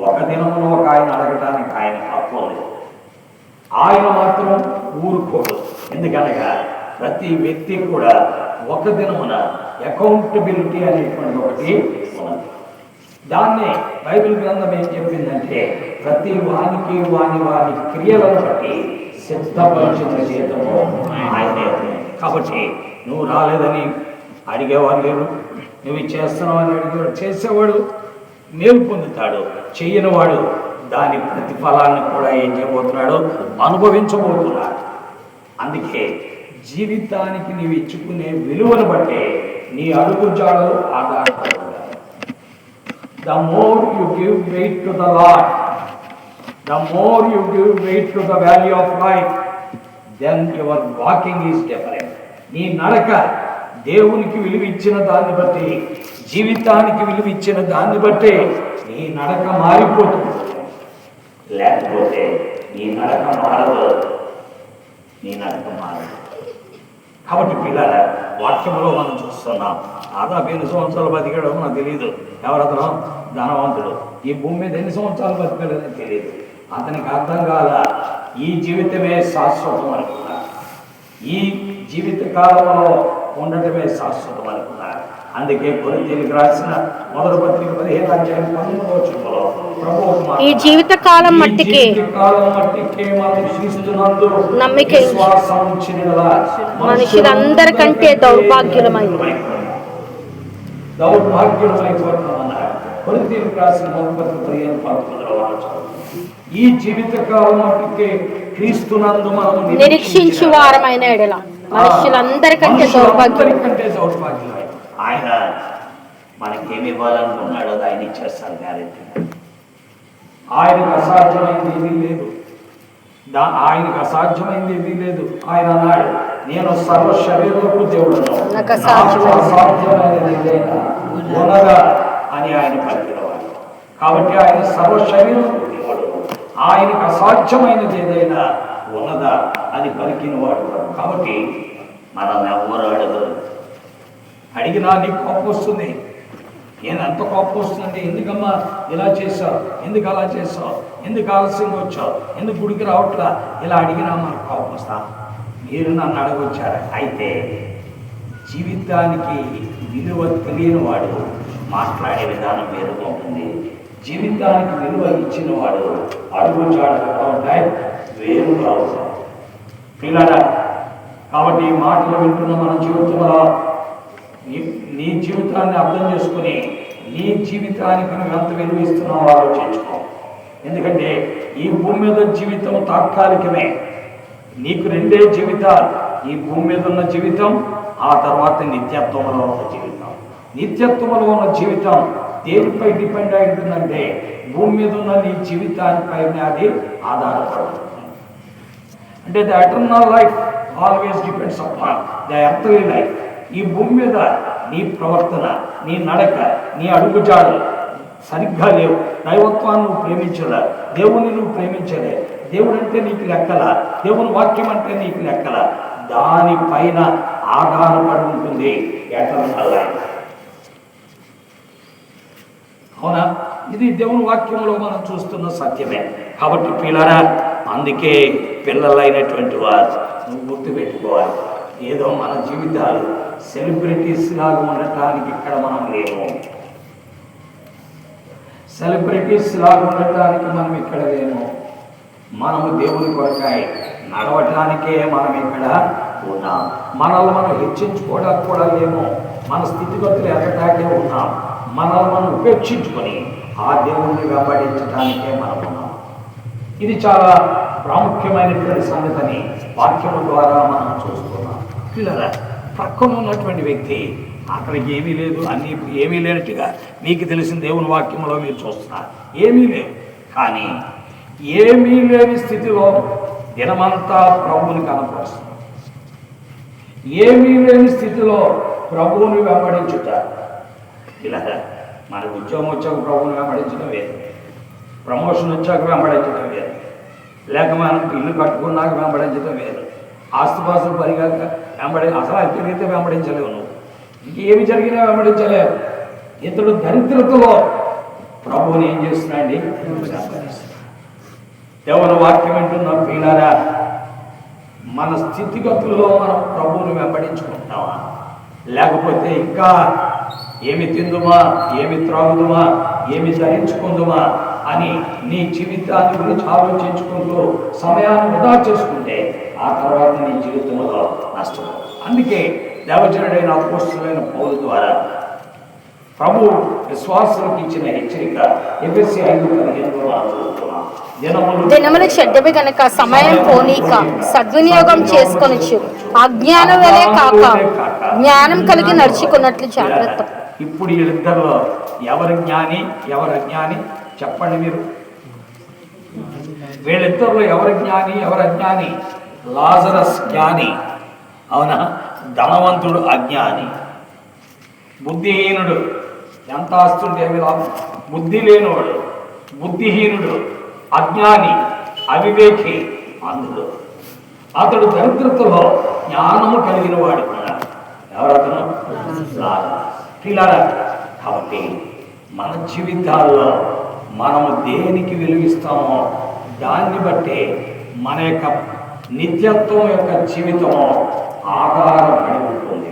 ఒక దినములో ఒక ఆయన అడగటానికి ఆయన హక్కు లేదు. ఆయన మాత్రం ఊరుకోడు. ఎందుకనగా ప్రతి వ్యక్తి కూడా ఒక దినమున అకౌంటబిలిటీ అనేటువంటి ఒకటి ఉన్నది. దాన్నే బైబిల్ గ్రంథం ఏం చెప్పిందంటే, ప్రతి వానికి వాని క్రియలను బట్టి సిద్ధపరిచిన జీతము ఆయనే. కాబట్టి నువ్వు రాలేదని అడిగేవాడు లేరు, నువ్వు చేస్తున్నావు అని అడిగేవాడు, చేసేవాడు మేలు పొందుతాడు, చెయ్యనివాడు దాని ప్రతిఫలాన్ని కూడా ఏం చేయబోతున్నాడు, అనుభవించబోతున్నాడు. అందుకే జీవితానికి నీవు ఇచ్చుకునే విలువను బట్టే నీ అడుగుజాడలు ఆధారపడి ఉండాలి. The more you give weight to the Lord, the more you give weight to the value of life, then your walking is different. నీ నడక దేవునికి విలువ ఇచ్చిన దాన్ని బట్టి, జీవితానికి విలువ ఇచ్చిన దాన్ని బట్టి నీ నడక మారిపోతుంది. లేకపోతే నీ నడక మారదు. కాబట్టి పిల్లల వాక్యంలో మనం చూస్తున్నాం, దాదాపు 8 సంవత్సరాలు బతికాడో నాకు తెలియదు. ఎవరతను ధనవంతుడు, ఈ భూమి మీద ఎన్ని సంవత్సరాలు బతికాడని తెలియదు. అతనికి అర్థం కాల ఈ జీవితమే శాశ్వతం అనుకున్నాడు, ఈ జీవిత కాలంలో ఉండటమే శాశ్వతం అనుకున్నాడు. అందుకే కొరింథీయులకు రాసిన మొదటి పత్రిక 15వ అధ్యాయం 13వ వచనంలో ప్రభువు ఈ జీవిత కాలం మట్టికే నమ్మిక మనుషులందరికంటే దౌర్భాగ్యులమైపోతున్నామన్నారు. కొరింథీయులకు రాసిన మొదటి పత్రిక 15వ వచనం, ఈ జీవిత కాలం మట్టికే క్రీస్తునందు మనం నిరీక్షించు వారమైన ఎడల మనుషులందరికంటే దౌర్భాగ్యులై. ఆయన మనకేమి ఇవ్వాలనుకున్నాడో ఆయన ఇచ్చేస్తాడు గ్యారెంటీ. ఆయనకు అసాధ్యమైంది ఏదీ లేదు, ఆయనకు అసాధ్యమైంది ఏదీ లేదు. ఆయన అన్నాడు, నేను సర్వ శరీరులకు దేవుడును, అసాధ్యమైనది ఏదైనా ఉన్నదా అని ఆయన పలికినవాడు. కాబట్టి ఆయన సర్వ శరీరులకు దేవుడు, ఆయనకు అసాధ్యమైనది ఏదైనా ఉన్నదా అని పలికినవాడు. కాబట్టి మనల్ని ఎవరు అడగరు. అడిగినా నీకు కోపం వస్తుంది. నేను ఎంత కోపం వస్తుందంటే, ఎందుకమ్మా ఇలా చేశావు, ఎందుకు అలా చేసావు, ఎందుకు ఆలస్యంగా వచ్చావు, ఎందుకు గుడికి రావట్లా, ఇలా అడిగినా మనకు కోపం వస్తా. మీరు నన్ను అడగొచ్చారు. అయితే జీవితానికి విలువ తెలియని వాడు మాట్లాడే విధానం వేరుగా ఉంటుంది. జీవితానికి విలువ ఇచ్చిన వాడు అడుగుచాడు ఉంటాయి వేరుగా ఉంటాయి. పిల్లల కాబట్టి ఈ మాటలు వింటున్న మన జీవితంలో నీ జీవితాన్ని అర్థం చేసుకుని నీ జీవితానికి నువ్వు ఎంత విలువ ఇస్తున్నావో ఆలోచించుకో. ఎందుకంటే ఈ భూమి మీద జీవితం తాత్కాలికమే. నీకు రెండే జీవితాలు, ఈ భూమి మీద ఉన్న జీవితం, ఆ తర్వాత నిత్యత్వంలో ఉన్న జీవితం. నిత్యత్వంలో ఉన్న జీవితం దేనిపై డిపెండ్ అయి ఉంటుందంటే భూమి మీద ఉన్న నీ జీవితానిపైన అది ఆధారపడుతుంది. అంటే the eternal life always depends upon the earthly life. ఈ భూమి మీద నీ ప్రవర్తన, నీ నడక, నీ అడుగుజాడలు సరిగ్గా లేవు. దైవత్వాన్ని నువ్వు ప్రేమించలే, దేవుని నువ్వు ప్రేమించలే, దేవుడు అంటే నీకు లెక్కల, దేవుని వాక్యం అంటే నీకు లెక్కల. దానిపైన ఆధారపడి ఉంటుంది ఎటర్నల్ లైఫ్. అవునా? ఇది దేవుని వాక్యంలో మనం చూస్తున్న సత్యమే. కాబట్టి పిల్లరా, అందుకే పిల్లలైనటువంటి వారు నువ్వు గుర్తుపెట్టుకోవాలి, ఏదో మన జీవితాలు సెలబ్రిటీస్ లాగా ఉండటానికి ఇక్కడ మనం లేము. సెలబ్రిటీస్ లాగా ఉండటానికి మనం ఇక్కడ లేము. మనము దేవుని కొరకాయ నడవటానికే మనం ఇక్కడ ఉన్నాం. మనల్ని మనం హెచ్చించుకోవడానికి కూడా లేము. మన స్థితిగతులు ఎదగటానికే ఉన్నాం. మనల్ని మనం ఉపేక్షించుకొని ఆ దేవుణ్ణి వెంబడించడానికే మనం ఉన్నాం. ఇది చాలా ప్రాముఖ్యమైనటువంటి సంగతిని వాక్యం ద్వారా మనం చూస్తున్నాం. పిల్లరా, పక్కన ఉన్నటువంటి వ్యక్తి అక్కడికి ఏమీ లేదు, అన్నీ ఏమీ లేనట్టుగా మీకు తెలిసిన దేవుని వాక్యంలో మీరు చూస్తున్నారు, ఏమీ లేవు. కానీ ఏమీ లేని స్థితిలో దినమంతా ప్రభువుని కనపరుస్తుంది. ఏమీ లేని స్థితిలో ప్రభువుని వెంబడించుట. ఇలా మనకు ఉద్యోగం వచ్చాక ప్రభువుని వెంబడించడం వేరు, ప్రమోషన్ వచ్చాక వెంబడించడం వేరు, లేక మనం ఇల్లు కట్టుకున్నాక వెంబడించడం వేరు, ఆస్తుపాస్తులు పరిగాక అసలు అది తిరిగితే వెంబడించలేవు, నువ్వు ఇంకేమి జరిగినా వెంబడించలేవు. ఇతడు దరిద్రతలో ప్రభువుని ఏం చేస్తున్నాండి? దేవుని వాక్యం వింటున్న ప్రియులారా, మన స్థితిగతుల్లో మనం ప్రభువుని వెంబడించుకుంటామా, లేకపోతే ఇంకా ఏమి తిందుమా, ఏమి త్రాగుదుమా, ఏమి ధరించుకుందుమా అని నీ జీవితాన్ని గురించి ఆలోచించుకుంటూ సమయాన్ని వృధా చేసుకుంటే ఆ తర్వాత నీ జీవితంలో నష్టం. అందుకే దేవజనుడైన అపోస్తలుడైన పౌలు ద్వారా ప్రభు విశ్వాసులకు ఇచ్చిన హెచ్చరిక ఎఫెసీ 5:15 దినములు చెడ్డవి గనక సమయం పోనీక సద్వినియోగం చేసుకొనొచ్చు, అజ్ఞానం వలె కాక జ్ఞానం కలిగి నడుచుకున్నట్లు జాగ్రత్త. ఇప్పుడు వీళ్ళిద్దరిలో ఎవరు జ్ఞాని ఎవరు అజ్ఞాని చెప్పండి మీరు. వీళ్ళిద్దరిలో ఎవరు జ్ఞాని ఎవరు అజ్ఞాని? లాజరస్ జ్ఞాని, అవునా? ధనవంతుడు అజ్ఞాని. బుద్ధిహీనుడు, ఎంత ఆస్తుంటే ఏమి లాభం? బుద్ధి లేనివాడు బుద్ధిహీనుడు, అజ్ఞాని, అవివేకి, అందుడు. అతడు దరిద్రతలో జ్ఞానము కలిగిన వాడు కూడా. ఎవరతను? పిల్లరా, కాబట్టి మన జీవితాల్లో మనము దేనికి విలువిస్తామో దాన్ని బట్టి మన యొక్క నిత్యత్వం యొక్క జీవితము ఆధారపడి ఉంటుంది.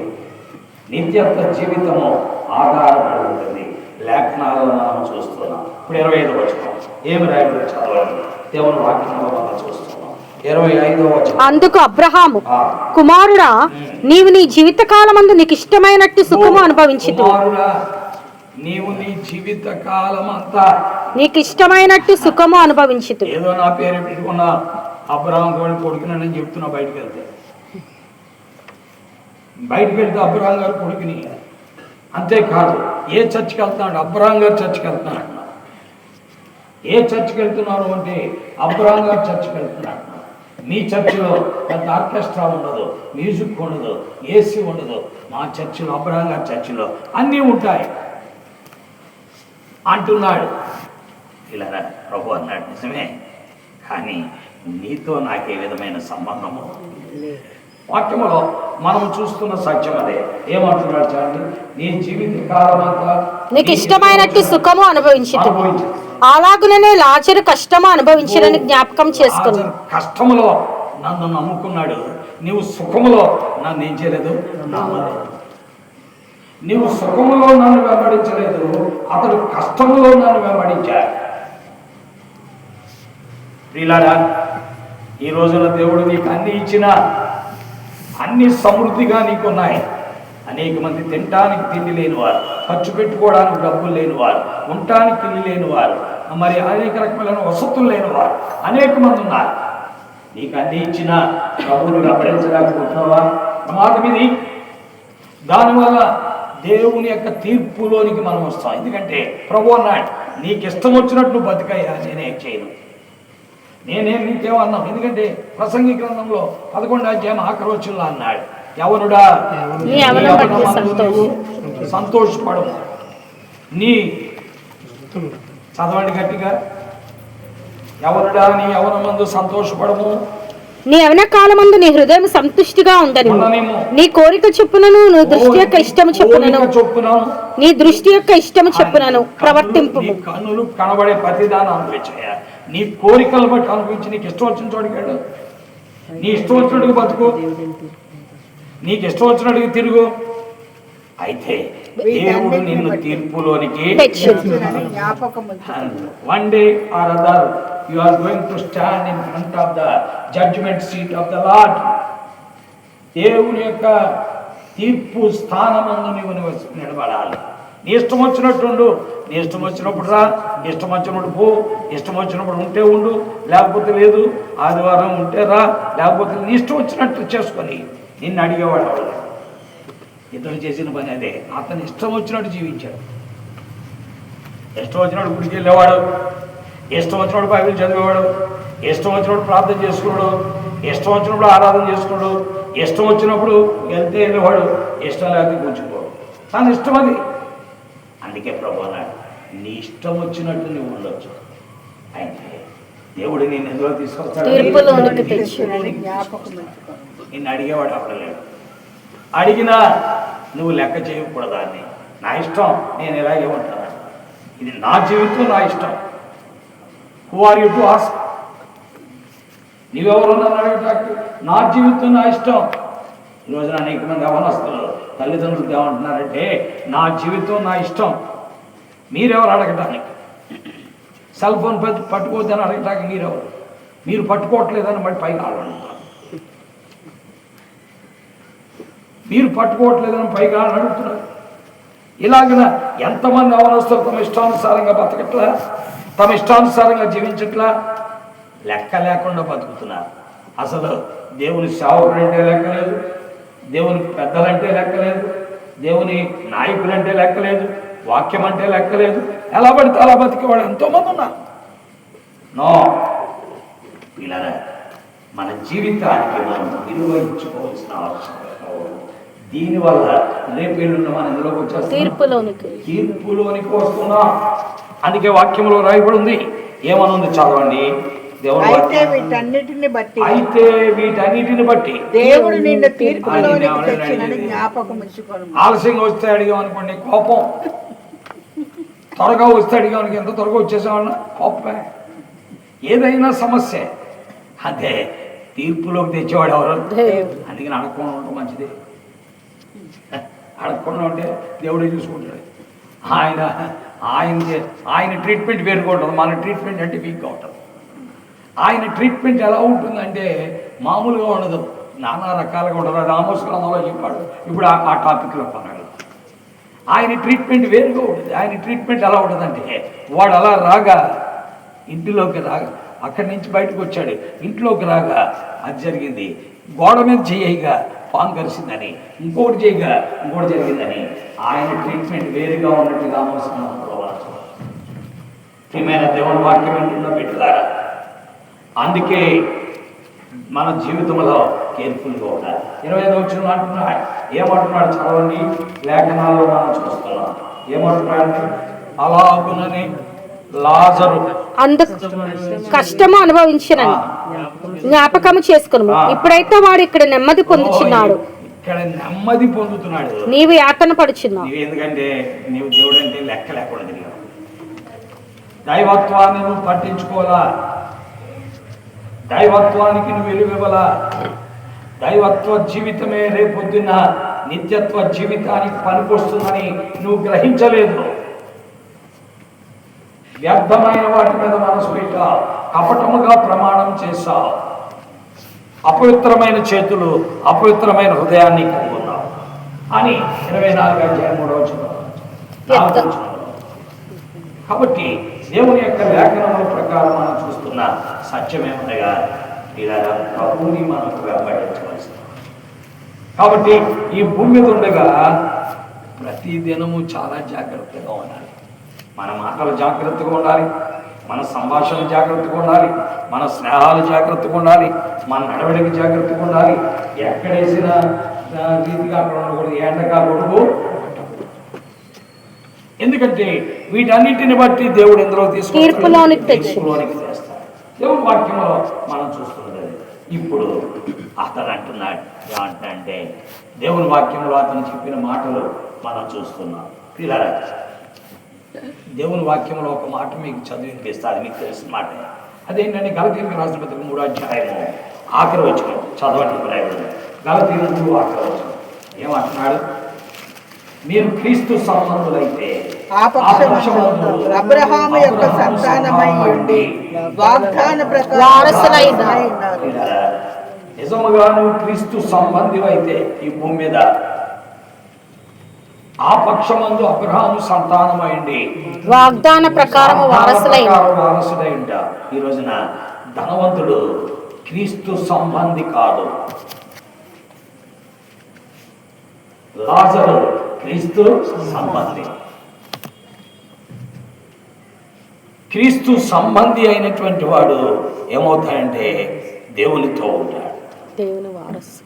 నిత్యత్వ జీవితము ఆధారపడి ఉంటుంది. లేఖనాలను మనం చూస్తున్నాం. ఇప్పుడు 25వ వచనం ఏమి రాయబడి చదవండి. దేవుని వాక్యంలో మనం చూస్తున్నాం. 25వ వచనం. అందుకు అబ్రహాము, కుమారుడా, నీవు నీ జీవిత కాలమందు నీకు ఇష్టమైనట్టు సుఖము అనుభవించితివి. నీవు నీ జీవిత కాలం అంతా నీకు ఇష్టమైనట్టు సుఖము అనుభవించితివి. ఏదో నా పేరు పెట్టుకున్న అబ్రహాం గారి కొడుకునని చెప్తున్నా. బయటికి వెళ్తే అబ్రహాం గారు కొడుకుని. అంతేకాదు, ఏ చర్చికి వెళ్తున్నాడు? అబ్రహాం గారు చర్చికి వెళ్తున్నాడు. ఏ చర్చికి వెళ్తున్నారు అంటే అబ్రహాం గారు చర్చికి వెళ్తున్నాడు. మీ చర్చిలో పెద్ద ఆర్కెస్ట్రా ఉండదు, మ్యూజిక్ ఉండదు, ఏసీ ఉండదు. మా చర్చిలో, అబ్రహాం గారి చర్చిలో అన్నీ ఉంటాయి అంటున్నాడు. ఇలా ప్రభు అన్నాడు, నిజమే, కానీ నీతో నాకే విధమైన సంబంధము. వాక్యములో మనం చూస్తున్న సత్యం అదే. ఏమంటున్నాడు చూడండి, నీ జీవిత కాలం అంతా నీకు ఇష్టమైనట్టు సుఖము అనుభవించితివి, అలాగుననే లాజరు కష్టము అనుభవించినని జ్ఞాపకం చేసుకుని. కష్టములో నన్ను నమ్ముకున్నాడు, నీవు సుఖములో నన్ను ఏం చేయలేదు, నమ్మలేదు. నీవు సుఖములో నన్ను వెంబడించలేదు, అతడు కష్టములో నన్ను వెంబడించాడు. ప్రియులారా, ఈ రోజున దేవుడు నీకు అన్ని ఇచ్చినా అన్ని సమృద్ధిగా నీకున్నాయి. అనేక మంది తినటానికి తిండి లేనివారు, ఖర్చు పెట్టుకోవడానికి డబ్బులు లేనివారు, ఉండటానికి ఇల్లు లేనివారు, మరి అనేక రకమైన వసతులు లేనివారు అనేక మంది ఉన్నారు. నీకు అన్ని ఇచ్చిన ప్రభువును వెంబడించలేకపోతున్నావా? ప్రమాదం ఇది. దానివల్ల దేవుని యొక్క తీర్పులోనికి మనం వస్తాం. ఎందుకంటే ప్రభు అన్నాడు, నీకు ఇష్టం వచ్చినట్టు బతికయ్యా, నేనేం చేయను, నేనేం నీకేమన్నాం. ఎందుకంటే ప్రసంగి గ్రంథంలో 11వ అధ్యాయం ఆఖరి వచనంలో అన్నాడు, యవనుడా సంతోషపడము, నీ చదవండి గట్టిగా, యవనుడా నీ యవనమందు సంతోషపడము, నీ యవన కాలమందు నీ హృదయం సంతుష్టిగా ఉండని, నీ కోరిక చొప్పునను నీ దృష్టి యొక్క ఇష్టము చొప్పునను నీ దృష్టి యొక్క ఇష్టము చొప్పునను ప్రవర్తింపు. కన్నులు కనబడే ప్రతిదానం అనుభవించాయా, నీ కోరికలు బట్టి అనుభవించి నీకు ఇష్టం వచ్చిన చోటుకెళ్ళు, నీ ఇష్టం వచ్చినట్టుగా బతుకు, నీకు ఇష్టం వచ్చినట్టుగా తిరుగు. అయితే దేవుడు నిన్ను తీర్పులోనికి one day or other you are going to stand in front of the judgment seat of the Lord. దేవుని యొక్క తీర్పు స్థానమందు నీవు నిలబడాలి. నీ ఇష్టం వచ్చినట్టు, నీ ఇష్టం వచ్చినప్పుడు రా, ఇష్టం వచ్చినప్పుడు పో, ఇష్టం వచ్చినప్పుడు ఉంటే ఉండు, లేకపోతే లేదు, ఆదివారం ఉంటే రా, లేకపోతే నీ ఇష్టం వచ్చినట్టు చేసుకొని నిన్ను అడిగేవాడు అవడు. ఇతను చేసిన పని అదే, అతను ఇష్టం వచ్చినట్టు జీవించాడు. ఇష్టం వచ్చినట్టు గుడికి వెళ్ళేవాడు, ఇష్టం వచ్చినప్పుడు బైబిల్ చదివేవాడు, ఇష్టం వచ్చినప్పుడు ప్రార్థన చేసుకున్నాడు, ఇష్టం వచ్చినప్పుడు ఆరాధన చేసుకున్నాడు, ఇష్టం వచ్చినప్పుడు వెళ్తే వెళ్ళేవాడు, ఇష్టం లేకపోతే కూర్చుకోడు. తన ఇష్టం అది. అందుకే ప్రభు అన్నాడు, నీ ఇష్టం వచ్చినట్టు నువ్వు ఉండొచ్చు, అయితే దేవుడు నేను ఎందులో తీసుకొస్తాడు, నిన్ను అడిగేవాడు అవ్వలేడు. అడిగినా నువ్వు లెక్క చేయకూడదా అని, నా ఇష్టం, నేను ఇలాగే ఉంటాను, ఇది నా జీవితం, నా ఇష్టం. Who are you to ask? నీవెవరు నన్ను అడగటానికి? నా జీవితం, నా ఇష్టం. ఈరోజున అనేక మంది యవ్వనస్తులు తల్లిదండ్రులు ఏమంటున్నారంటే, నా జీవితం, నా ఇష్టం. మీరెవరు అడగటానికి? సెల్ ఫోన్ పట్టుకోవద్దని అడగటానికి మీరెవరు? మీరు పట్టుకోవట్లేదని మరి పైకి అడుగుతున్నారు. మీరు పట్టుకోవట్లేదని పైకి అడుగుతున్నారు. ఇలాగ ఎంతమంది యవ్వనస్తులు తమ ఇష్టానుసారంగా బతకట్లా, తమ ఇష్టానుసారంగా జీవించట్లా, లెక్క లేకుండా బతుకుతున్నారు. అసలు దేవుని సేవకులంటే లెక్కలేదు, దేవుని పెద్దలంటే లెక్కలేదు, దేవుని నాయకులంటే లెక్కలేదు, వాక్యం అంటే లెక్కలేదు. ఎలా పడితే అలా బతికేవాడు ఎంతోమంది ఉన్నారు. నో పిల్లరా, మన జీవితానికి మనం విలువ ఇచ్చుకోవాల్సిన అవసరం. దీనివల్ల రేపేళ్ళు మనం ఎందులోకి వచ్చేస్తాం? తీర్పులోనికి వస్తున్నాం. అందుకే వాక్యంలో రాయబడి ఉంది, ఏమనుంది చదవండి. అయితే వీటన్నిటిని బట్టి దేవుడు నిన్ను తీర్పులోనికి తెచ్చినని జ్ఞాపకం ఉంచుకోను. ఆలస్యంగా వస్తే అడిగామనుకోండి కోపం, త్వరగా వస్తే అడిగామనుకో ఎంత త్వరగా వచ్చేసామన్నా కోపమే. ఏదైనా సమస్య అంతే, తీర్పులోకి తెచ్చేవాడు ఎవరు? అందుకని అడగకుండా ఉండటం మంచిది. అడగకుండా ఉంటే దేవుడే చూసుకుంటాడు. ఆయన ట్రీట్మెంట్ వేరుగా ఉంటుంది, మన ట్రీట్మెంట్ అంటే వీక్గా ఉంటుంది. ఆయన ట్రీట్మెంట్ ఎలా ఉంటుందంటే మామూలుగా ఉండదు, నానా రకాలుగా ఉండదు. రామోస్ గ్రంథంలో చెప్పాడు. ఇప్పుడు ఆ టాపిక్లో పన్నాడు. ఆయన ట్రీట్మెంట్ వేరుగా ఉంటుంది. ఆయన ట్రీట్మెంట్ ఎలా ఉంటుందంటే, వాడు అలా రాగా ఇంటిలోకి రాగా, అక్కడి నుంచి బయటకు వచ్చాడు, ఇంట్లోకి రాగా అది జరిగింది, గోడ మీద చేయగా పాము కలిసిందని, ఇంకోటి చేయగా ఇంకోటి జరిగిందని. ఆయన ట్రీట్మెంట్ వేరుగా ఉన్నట్టుగా ప్రియమైన దేవుని వాక్యం వింటున్న బిడ్డలారా, అందుకే మన జీవితంలో కేర్ఫుల్గా ఉండాలి. 25వ వచనంలో అంటున్నాడు, ఏమంటున్నాడు చదవండి. లేఖనాల్లో మనం చూస్తున్నాం ఏమంటున్నాడు, అలాగునని లాజరు కష్టము అనుభవించినని జ్ఞాపకము చేసుకును. ఇప్పుడైతే వాడు ఇక్కడ నెమ్మది పొందుచున్నాడు. ఇక్కడ నెమ్మది పొందుతున్నాడు. నీవు యాతన పడుచున్నావు. ఎందుకంటే నీవు దేవుడు అంటే లెక్క లేకుండా తిరిగావు. దైవత్వాన్ని నువ్వు పట్టించుకోవాలా, దైవత్వానికి నువ్వు విలువివ్వాలా. దైవత్వ జీవితమే రేపొద్దున నిత్యత్వ జీవితానికి పనికొస్తుందని నువ్వు గ్రహించలేదు. వ్యర్థమైన వాటి మీద మనసు పెట్టావు, కపటముగా ప్రమాణం చేశావు. అపవిత్రమైన చేతులు, అపవిత్రమైన హృదయాన్ని కలిగి ఉన్నావు అని 24:3 కాబట్టి దేవుని యొక్క లేఖనముల ప్రకారం మనం చూస్తున్న సత్యమేమనగా ఇలాగా ప్రభువుని మనకు వెంబడించవలసింది. కాబట్టి ఈ భూమి మీద ఉండగా ప్రతి దినము చాలా జాగ్రత్తగా ఉండాలి. మన మాటలు జాగ్రత్తగా ఉండాలి, మన సంభాషణ జాగ్రత్తగా ఉండాలి, మన స్నేహాలు జాగ్రత్తగా ఉండాలి, మన నడవడికి జాగ్రత్తగా ఉండాలి. ఎక్కడేసిన రీతిగా అక్కడ ఉండకూడదు, ఎండగా గొడుగు. ఎందుకంటే వీటన్నిటిని బట్టి దేవుడు ఎందులో తీర్పులోనికి చేస్తాడు. దేవుని వాక్యంలో మనం చూస్తున్నది. ఇప్పుడు అతను అంటున్నాడు ఏమంటే దేవుని వాక్యంలో అతను చెప్పిన మాటలు మనం చూస్తున్నాం. పిల్లరా, దేవుని వాక్యంలో ఒక మాట మీకు చదివి వినిపిస్తుంది, మీకు తెలిసిన మాట. అదేంటంటే గలతీయులకు రాసిన పత్రిక 3వ ఆఖరి వచనం చదవండి. గలతీయులకు 3 ఆఖరి వచనం ఏమంటున్నాడు? మీరు క్రీస్తు సంబంధులైతే అబ్రహాము యొక్క సంతానమై ఉండి వాగ్దాన ప్రకారం వారసులైనారు. నిజముగా నువ్వు క్రీస్తు సంబంధివైతే ఈ భూమి మీద ఆ పక్షమందు అబ్రహాము సంతానమైంది వాగ్దాన ప్రకారం వారసులై ఉంటా. ఈ రోజున ధనవంతుడు క్రీస్తు సంబంధి కాదు, లాజరు క్రీస్తు సంబంధి. క్రీస్తు సంబంధి అయినటువంటి వాడు ఏమవుతాడంటే దేవునితో ఉంటాడు, దేవుని వారసు.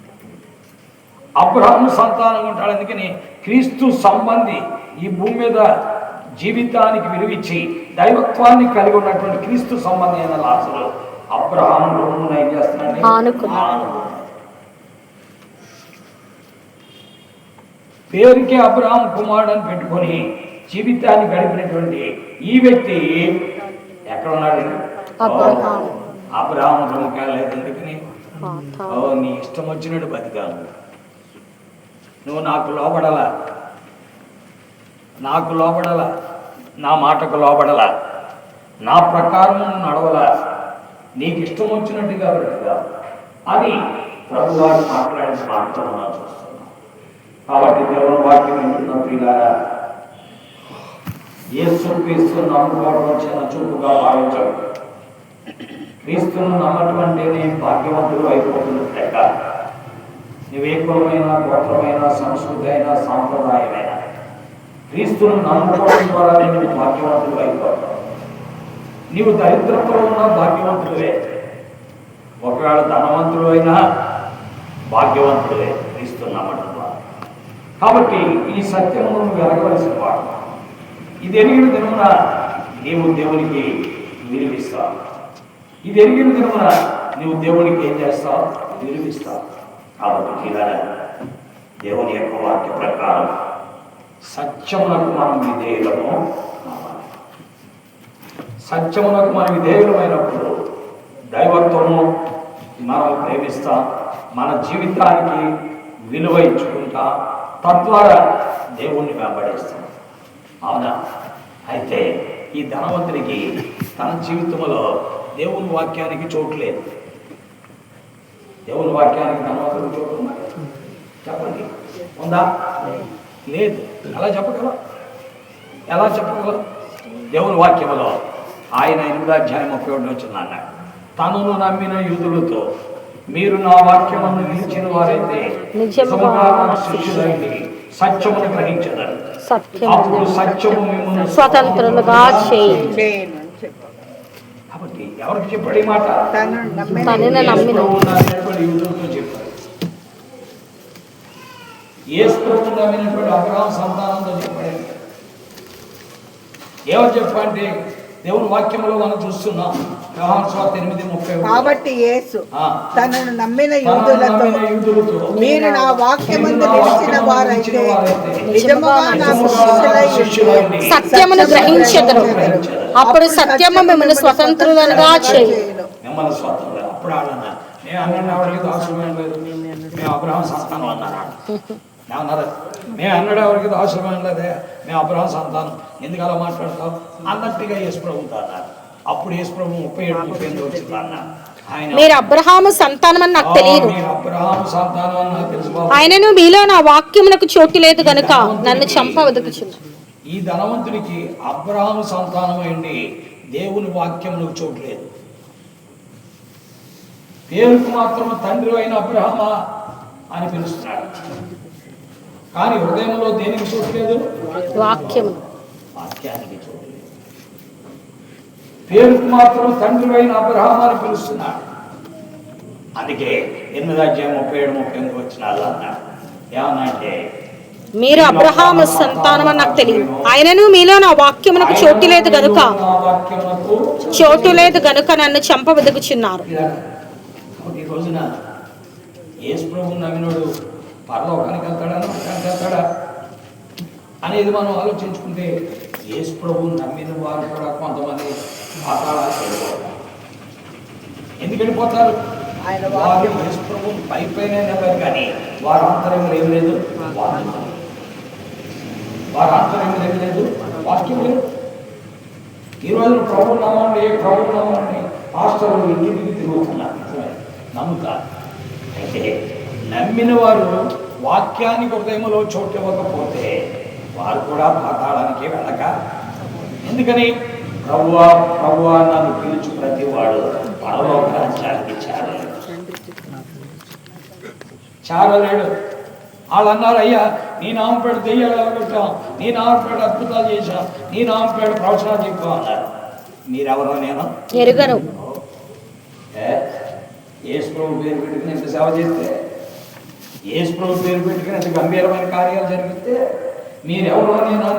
అబ్రహాము సంతానం ఉంటాడు. అందుకని క్రీస్తు సంబంధి ఈ భూమి మీద జీవితానికి విలువిచ్చి దైవత్వాన్ని కలిగి ఉన్నటువంటి క్రీస్తు సంబంధి అయిన లాజరు అబ్రహాము రొమ్మున ఏం చేస్తున్నాడు? పేరుకి అబ్రహాం కుమారుడు అని పెట్టుకొని జీవితాన్ని గడిపినటువంటి ఈ వ్యక్తి ఎక్కడ ఉన్నాడు? అబ్రహాము రొమ్ముకాయలు లేదు. ఎందుకని నీ ఇష్టం వచ్చినట్టు బతికాను, నువ్వు నాకు లోబడలా, నా మాటకు లోబడలా, నా ప్రకారం నడవలా, నీకు ఇష్టం వచ్చినట్టుగా బ్రతికా అని ప్రభు వారు మాట్లాడిన మాటలు మనం చూస్తున్నాం. కాబట్టి దేవుని వాక్యం వింటున్న ప్రియులారా, యేసు క్రీస్తును నమ్ముకోవడం చిన్న చూపుగా భావించడం. క్రీస్తును నమ్మటం అంటేనే భాగ్యవంతులు అయిపోతున్నట్టు లెక్క. నువ్వే కులమైన, గోత్రమైన, సంస్కృతి అయినా, సాంప్రదాయమైన క్రీస్తును నమ్ముకోవడం ద్వారా నువ్వు భాగ్యవంతులు అయిపోతావు. నీవు దరిద్రతలో ఉన్న భాగ్యవంతులే, ఒకవేళ ధనవంతులు అయినా భాగ్యవంతులే క్రీస్తును నమ్మటం ద్వారా. కాబట్టి ఈ సత్యము నువ్వు వెలగవలసిన వాడు. ఇది ఎరిగిన దినమున నీవు దేవునికి విలువిస్తావు. ఇది ఎరిగిన దినమున నీవు దేవునికి ఏం చేస్తావు? విలువిస్తావు. కాబట్టి దేవుని యొక్క వాక్య ప్రకారం సత్యమునకు మనం విధేయులము కావాలి. సత్యమునకు మనం విధేయులమైనప్పుడు దైవత్వము మనం ప్రేమిస్తాం, మన జీవితానికి విలువ ఇచ్చుకుంటా, తద్వారా దేవుణ్ణి వెంబడిస్తాం. అవునా? అయితే ఈ ధనవంతుడికి తన జీవితంలో దేవుని వాక్యానికి చోటు లేదు. దేవుని వాక్యానికి ధనవంతుడికి చోటు ఉందా? చెప్పండి, ఉందా? లేదు. ఎలా చెప్పగలం? దేవుని వాక్యంలో ఆయన 8:31 అన్నాడు, తనను నమ్మిన యూదులతో మీరు నా వాక్యమును నిలిచిన వారైతే నిజముగా నా శిష్యులైంది, సత్యమును గ్రహించదరు, అప్పుడు సత్యము మిమ్మల్ని స్వతంత్రులుగా చేయును. కాబట్టి ఎవరికి చెప్పాడు ఈ మాట? తనను నమ్మిన యూదులతో చెప్పాడు. యేసు ప్రభువును నమ్మినటువంటి అబ్రహాం సంతానంతో చెప్పాడు. ఏమని చెప్పంటే దేవుని వాక్యంలో మనం చూస్తున్నాం. యోహాను సువార్త 8:30. కాబట్టి యేసు తనను నమ్మిన యూదులతో మీరు నా వాక్యమందు నిలిచిన వారైతే నిజముగా నా శిష్యులై సత్యమును గ్రహించెదరు, అప్పుడు సత్యము మిమ్మల్ని స్వతంత్రులుగా చేయును. మిమ్మల్ని స్వతంత్రులు. అప్పుడు ఆడన్నా నేను అన్న ఎవరికి దాసుమేం లేదు, మేము అబ్రహాం సంతానం అన్నారా? మేము అన్నాడు ఎవరికి దాసుమేం లేదే, మేము అబ్రహాం సంతానం, ఎందుకు అలా మాట్లాడతావు అన్నట్టుగా యేసు ప్రభుతో అన్నారు. అప్పుడు యేసు ప్రభు 37:38 వచ్చింది అన్న. ఆయన మీరు అబ్రహాము సంతానం అని నాకు తెలియదు. మీరు అబ్రహాము సంతానం అని నాకు తెలుసు బాబు. ఆయనను మీలో నా వాక్యమునకు చోటు లేదు గనుక నన్ను చంప వెతుకుచున్నాను. ఈ ధనవంతుడికి అబ్రహాము సంతానం అయింది, దేవుని వాక్యములకు చోటు లేదు. పేరుకు మాత్రం తండ్రి అయిన అబ్రహమా అని పిలుస్తున్నాడు, కానీ హృదయంలో దేనికి చోటు లేదు? వాక్యము వాక్యానికి చోటు లేదు. పేరుకు మాత్రం తండ్రి అయిన అబ్రహమా అని పిలుస్తున్నాడు. అందుకే 8:37-38 వచనాలు అన్నాడు. ఏమన్నంటే మీరు అబ్రహాము సంతానం అని నాకు తెలియదు. ఆయనను మీలో నా వాక్యమునకు చోటు లేదు గనుక నన్ను చంప వెతుకుచున్నారు. ఈ రోజున యేసు ప్రభువుని నమ్మినోడు పరలోకానికి వెళ్తాడా, నరకానికి వెళ్తాడా అనేది మనం ఆలోచించుకుంటే, యేసు ప్రభువుని నమ్మిన వారు కూడా కొంతమంది పాతాళానికి వెళ్ళిపోతారు. ఎందుకు వెళ్ళిపోతారు? వారు యేసు ప్రభువుని పైపైన నమ్మారు, కానీ వారి ఆంతర్యంలో ఏం లేదు, వారి ఆంతర్యంలో ఏం లేదు, వాక్యం లేదు. ఈ రోజున ప్రభువు నమ్మండి పాస్టర్లు ఇంటికి తిరుగుతున్నారు, నమ్ముతారు. అయితే నమ్మిన వారు వాక్యానికి హృదయంలో చోటు ఇవ్వకపోతే వారు కూడా పాతాళానికి వెళ్ళక, ఎందుకని ప్రభువా ప్రభువా నన్ను పిలుచు ప్రతి వాడు పరలోక రాజ్యానికి చేరలేడు. వాళ్ళు అన్నారు, అయ్యా నీ నామపేట దెయ్యాలు వెళ్ళగొట్టాం, నీ నామపేట అద్భుతాలు చేశాం, నీ నామపేట ప్రవచనాలు చెప్పాం అన్నారు. మీరెవరో నేను ఎరుగను. యేసు ప్రభు పేరు పెట్టుకుని ఇంత సేవ చేస్తే, యేసు ప్రభు పేరు పెట్టుకుని ఇంత గంభీరమైన కార్యాలు జరిగితే మీరెవరో నేను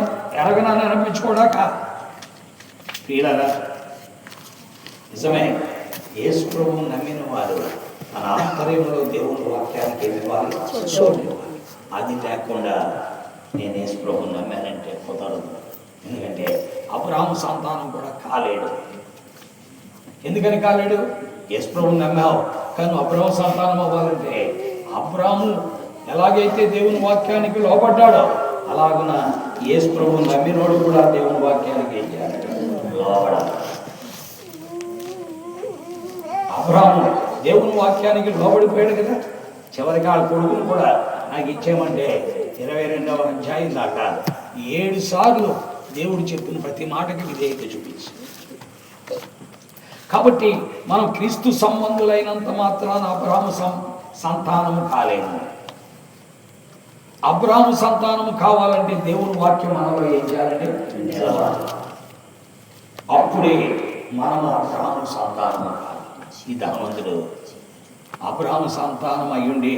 ఎరగనని అనిపించుకోడాక ప్రియులారా, నిజమే యేసు ప్రభువుని నమ్మిన వారు మన ఆంతర్యంలో దేవుని వాక్యానికి ఇవ్వాలి, చోటు ఇవ్వాలి. అది లేకుండా నేను యేసు ప్రభువుని నమ్మానంటే కుదరదు. ఎందుకంటే అబ్రహాము సంతానం కూడా కాలేడు. ఎందుకని కాలేడు? యేసు ప్రభువుని నమ్మావు, కానీ అబ్రహాము సంతానం అవ్వాలంటే అబ్రహాము ఎలాగైతే దేవుని వాక్యానికి లోపడ్డాడో అలాగున యేసు ప్రభువుని నమ్మినోడు కూడా దేవుని వాక్యానికి లోపడాలి. అబ్రహాము దేవుని వాక్యానికి లోబడిపోయాడు కదా. చివరికి వాళ్ళ కొడుకును కూడా నాకు ఇచ్చేయమంటే 22వ అధ్యాయం దాకా 7 సార్లు దేవుడు చెప్పిన ప్రతి మాటకి విధేయత చూపించి. కాబట్టి మనం క్రీస్తు సంబంధులైనంత మాత్రాన అబ్రహాము సంతానము కాలేము. అబ్రహాము సంతానము కావాలంటే దేవుని వాక్యం మనలో ఏం చేయాలంటే నిలవాలి. అప్పుడే మనము అబ్రహాము సంతానము కావాలి. ఈ ధనవంతుడు అబ్రహాము సంతానం అయ్యుండి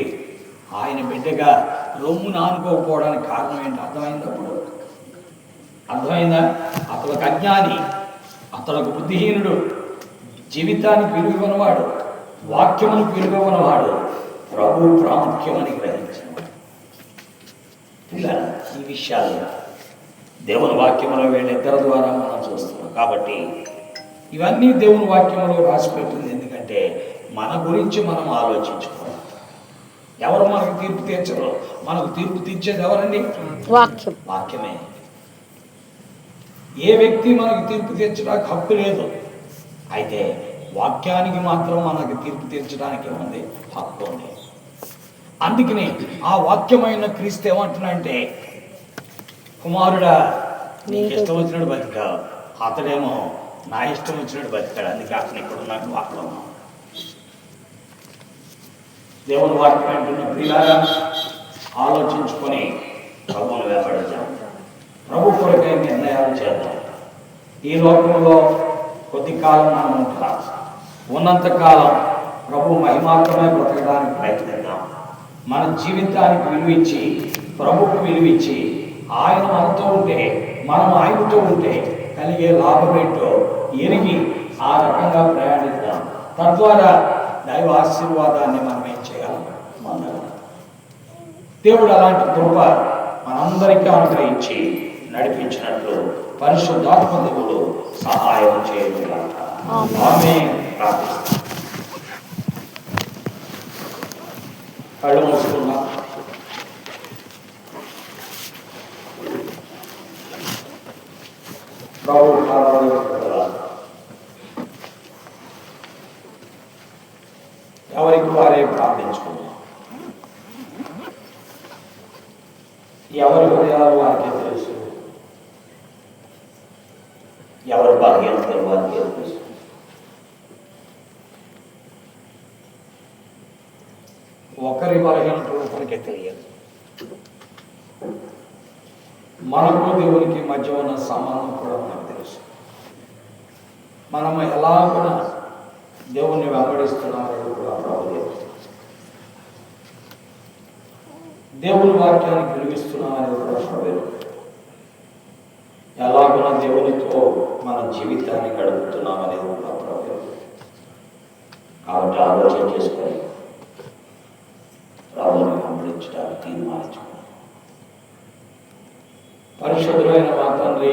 ఆయన బిడ్డగా రొమ్మును ఆనుకోకపోవడానికి కారణం ఏంటి? అర్థమైందా? అతనికి అజ్ఞాని, అతనికి బుద్ధిహీనుడు, జీవితానికి విలువనవాడు, వాక్యమును విలువనవాడు, ప్రభు ప్రాముఖ్యమని గ్రహించినవాడు. ఇలా ఈ విషయాలు దేవుని వాక్యములో వీళ్ళిద్దరి ద్వారా మనం చూస్తున్నాం. కాబట్టి ఇవన్నీ దేవుని వాక్యంలో రాసిపెట్టింది. ఎందుకంటే మన గురించి మనం ఆలోచించుకోవాలి. ఎవరు మనకు తీర్పు తీర్చరు? మనకు తీర్పు తీర్చేది ఎవరండి? వాక్యమే. ఏ వ్యక్తి మనకు తీర్పు తీర్చడానికి హక్కు లేదు. అయితే వాక్యానికి మాత్రం మనకు తీర్పు తీర్చడానికి ఉంది, హక్కు ఉంది. అందుకని ఆ వాక్యమైన క్రీస్తు ఏమంటున్నాడంటే, కుమారుడా నీకు ఇష్టం వచ్చినట్టు బతికా, అతడేమో నా ఇష్టం వచ్చినట్టు బతికాడు. అందుకే అతను ఇక్కడ ఉన్నాడు. వాక్యం దేవుని వాక్యం అంటున్న ప్రియులారా, ఆలోచించుకొని ప్రభువును వెంబడిద్దాం. ప్రభు కొరకై నిర్ణయాలు చేద్దాం. ఈ లోకంలో కొద్ది కాలం మనం ఉంటాం. ఉన్నంతకాలం ప్రభు మహిమాత్రమే బ్రతకడానికి ప్రయత్నిద్దాం. మన జీవితానికి విలువిచ్చి, ప్రభుకు విలువిచ్చి, ఆయన మనతో ఉంటే, మనం ఆయనతో ఉంటే కలిగే లాభం ఏంటో ఎరిగి ఆ రకంగా ప్రయాణిద్దాం. తద్వారా దైవ ఆశీర్వాదాన్ని మనం ఏం చేయగలం? దేవుడు అలాంటి కృప మనందరికీ అనుగ్రహించి నడిపించినట్లు పరిశుద్ధాత్మ దేవుడు సహాయం చేయగలరు. ఆమేన్. ప్రార్థిస్తాం. కళ్ళు మూసుకున్నాం. ప్రభు ఎవరి బలహీనతలు వారికి ఏర్పరుస్తుంది. ఒకరి బలహీనతలు ఒకరికి తెలియదు. మనకు దేవునికి మధ్య ఉన్న సంబంధం కూడా మనకు తెలుసు. మనం ఎలా కూడా దేవుణ్ణి వెంబడిస్తున్నామని కూడా ప్రభుత్వం దేవుని వాక్యాన్ని విలువిస్తున్నామని కూడా ప్రభుత్వం ఎలాగున దేవునితో మన జీవితాన్ని గడుపుతున్నామనేది కూడా ప్రభుత్వం. కాబట్టి ఆలోచన చేసుకొని ప్రభువుని వెంబడించడానికి తీర్మానించుకున్నాం. పరిశుద్ధులైన మా తండ్రి,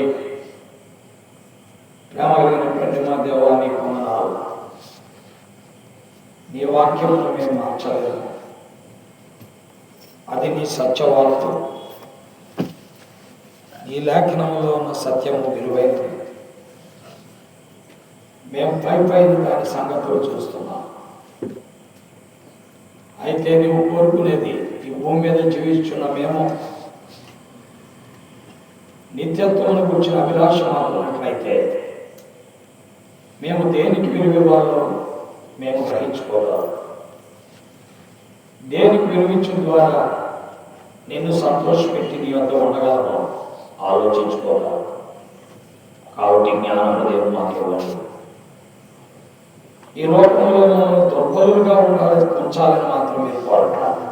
ప్రేమ కలిగినటువంటి మా దేవాన్ని కొందనాలు. నీ వాక్యమును మేము మార్చలేము. అది నీ సత్యవార్త. నీ లేఖనంలో ఉన్న సత్యము విలువైనది. మేము పైన దాని సంగతులు చూస్తున్నాం. అయితే నువ్వు కోరుకునేది ఈ భూమి మీద జీవిస్తున్న మేము నిత్యత్వమును గురించిన అభిలాష మాత్రమైతే మేము దేనికి విలువివ్వాలో మేము గ్రహించుకోవాలి. దేనికి విలువించడం ద్వారా నిన్ను సంతోషపెట్టి నీ వద్ద ఉండగలను ఆలోచించుకోవాలి. కాబట్టి జ్ఞానం దేవుడు మాకు ఇవ్వండి. ఈ లోకంలో మమ్మల్ని దుర్బలులుగా ఉంచాలని మాత్రం మీరు కోరుతారు.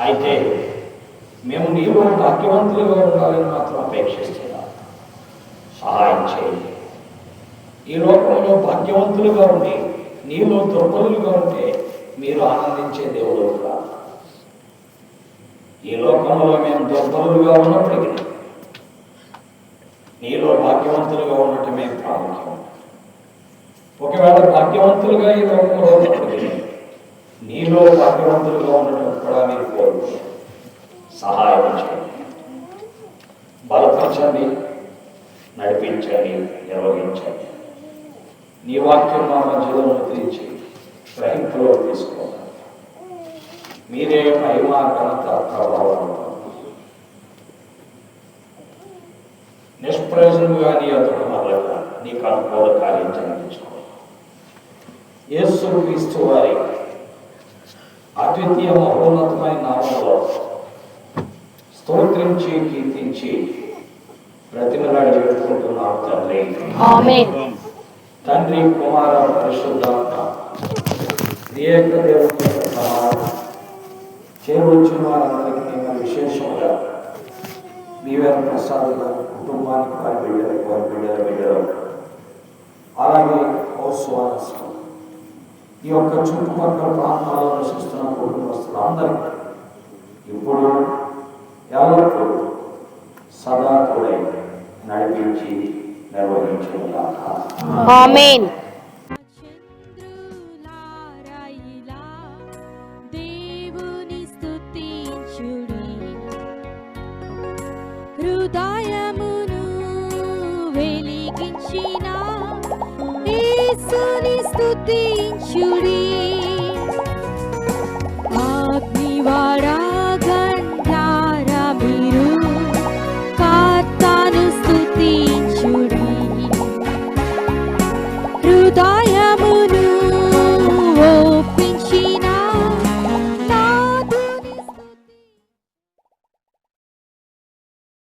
అయితే మేము నీలో భాగ్యవంతులుగా ఉండాలని మాత్రం అపేక్షిస్తున్నాం. సహాయం చేయండి. ఈ లోకంలో భాగ్యవంతులుగా ఉండి నీలో దుర్బలులుగా ఉంటే మీరు ఆనందించే దేవుడు కూడా. ఈ లోకంలో మేము దుర్బలులుగా ఉన్నప్పటికీ నీలో భాగ్యవంతులుగా ఉండటమే ప్రాముఖ్యం. ఒకవేళ భాగ్యవంతులుగా ఈ లోకంలో ఉన్నప్పటికీ నీలో భాగ్యవంతులుగా ఉండటం కూడా మీరు కోరుకుంటున్నారు. సహాయం చేయండి, బలపరచండి, నడిపించండి, నిర్వహించండి. నీ వాక్యం మా మధ్యలో ముద్రించి గ్రహింపులో తీసుకోవాలి. మీరే మహిమ, ఘనత, ప్రభావం నిష్ప్రయోజనముగా నీ అతడు మొదలక నీకు అనుకూల కార్యం జరిగించుకోవాలి. యేసు క్రీస్తు వారి అద్వితీయ మహోన్నతమైన నామంలో స్తోత్రించి కీర్తించి బ్రతిమలాడి వేడుకుంటున్నాం తండ్రి. ఆమేన్. తండ్రి, కుమార, పరిశుద్ధాత్మ ఏక దేవుని చేరువచ్చిన వారందరికీ నేను విశేషంగా దీవెన ప్రసాదుగా కుటుంబానికి వారి బిడ్డలు అలాగే హౌస్వారస్ ఈ యొక్క చుట్టుపక్కల ప్రాంతాల్లో నివసిస్తున్న కుటుంబస్తులందరికీ ఇప్పుడు ఎల్లప్పుడూ సదా కూడా నడిపించి నిర్వహించుగాక. ఆమేన్. చంద్రులారాయిలా దేవుని స్తుతించుడి, హృదయమును వెలిగించిన యేసుని స్తుతించుడి.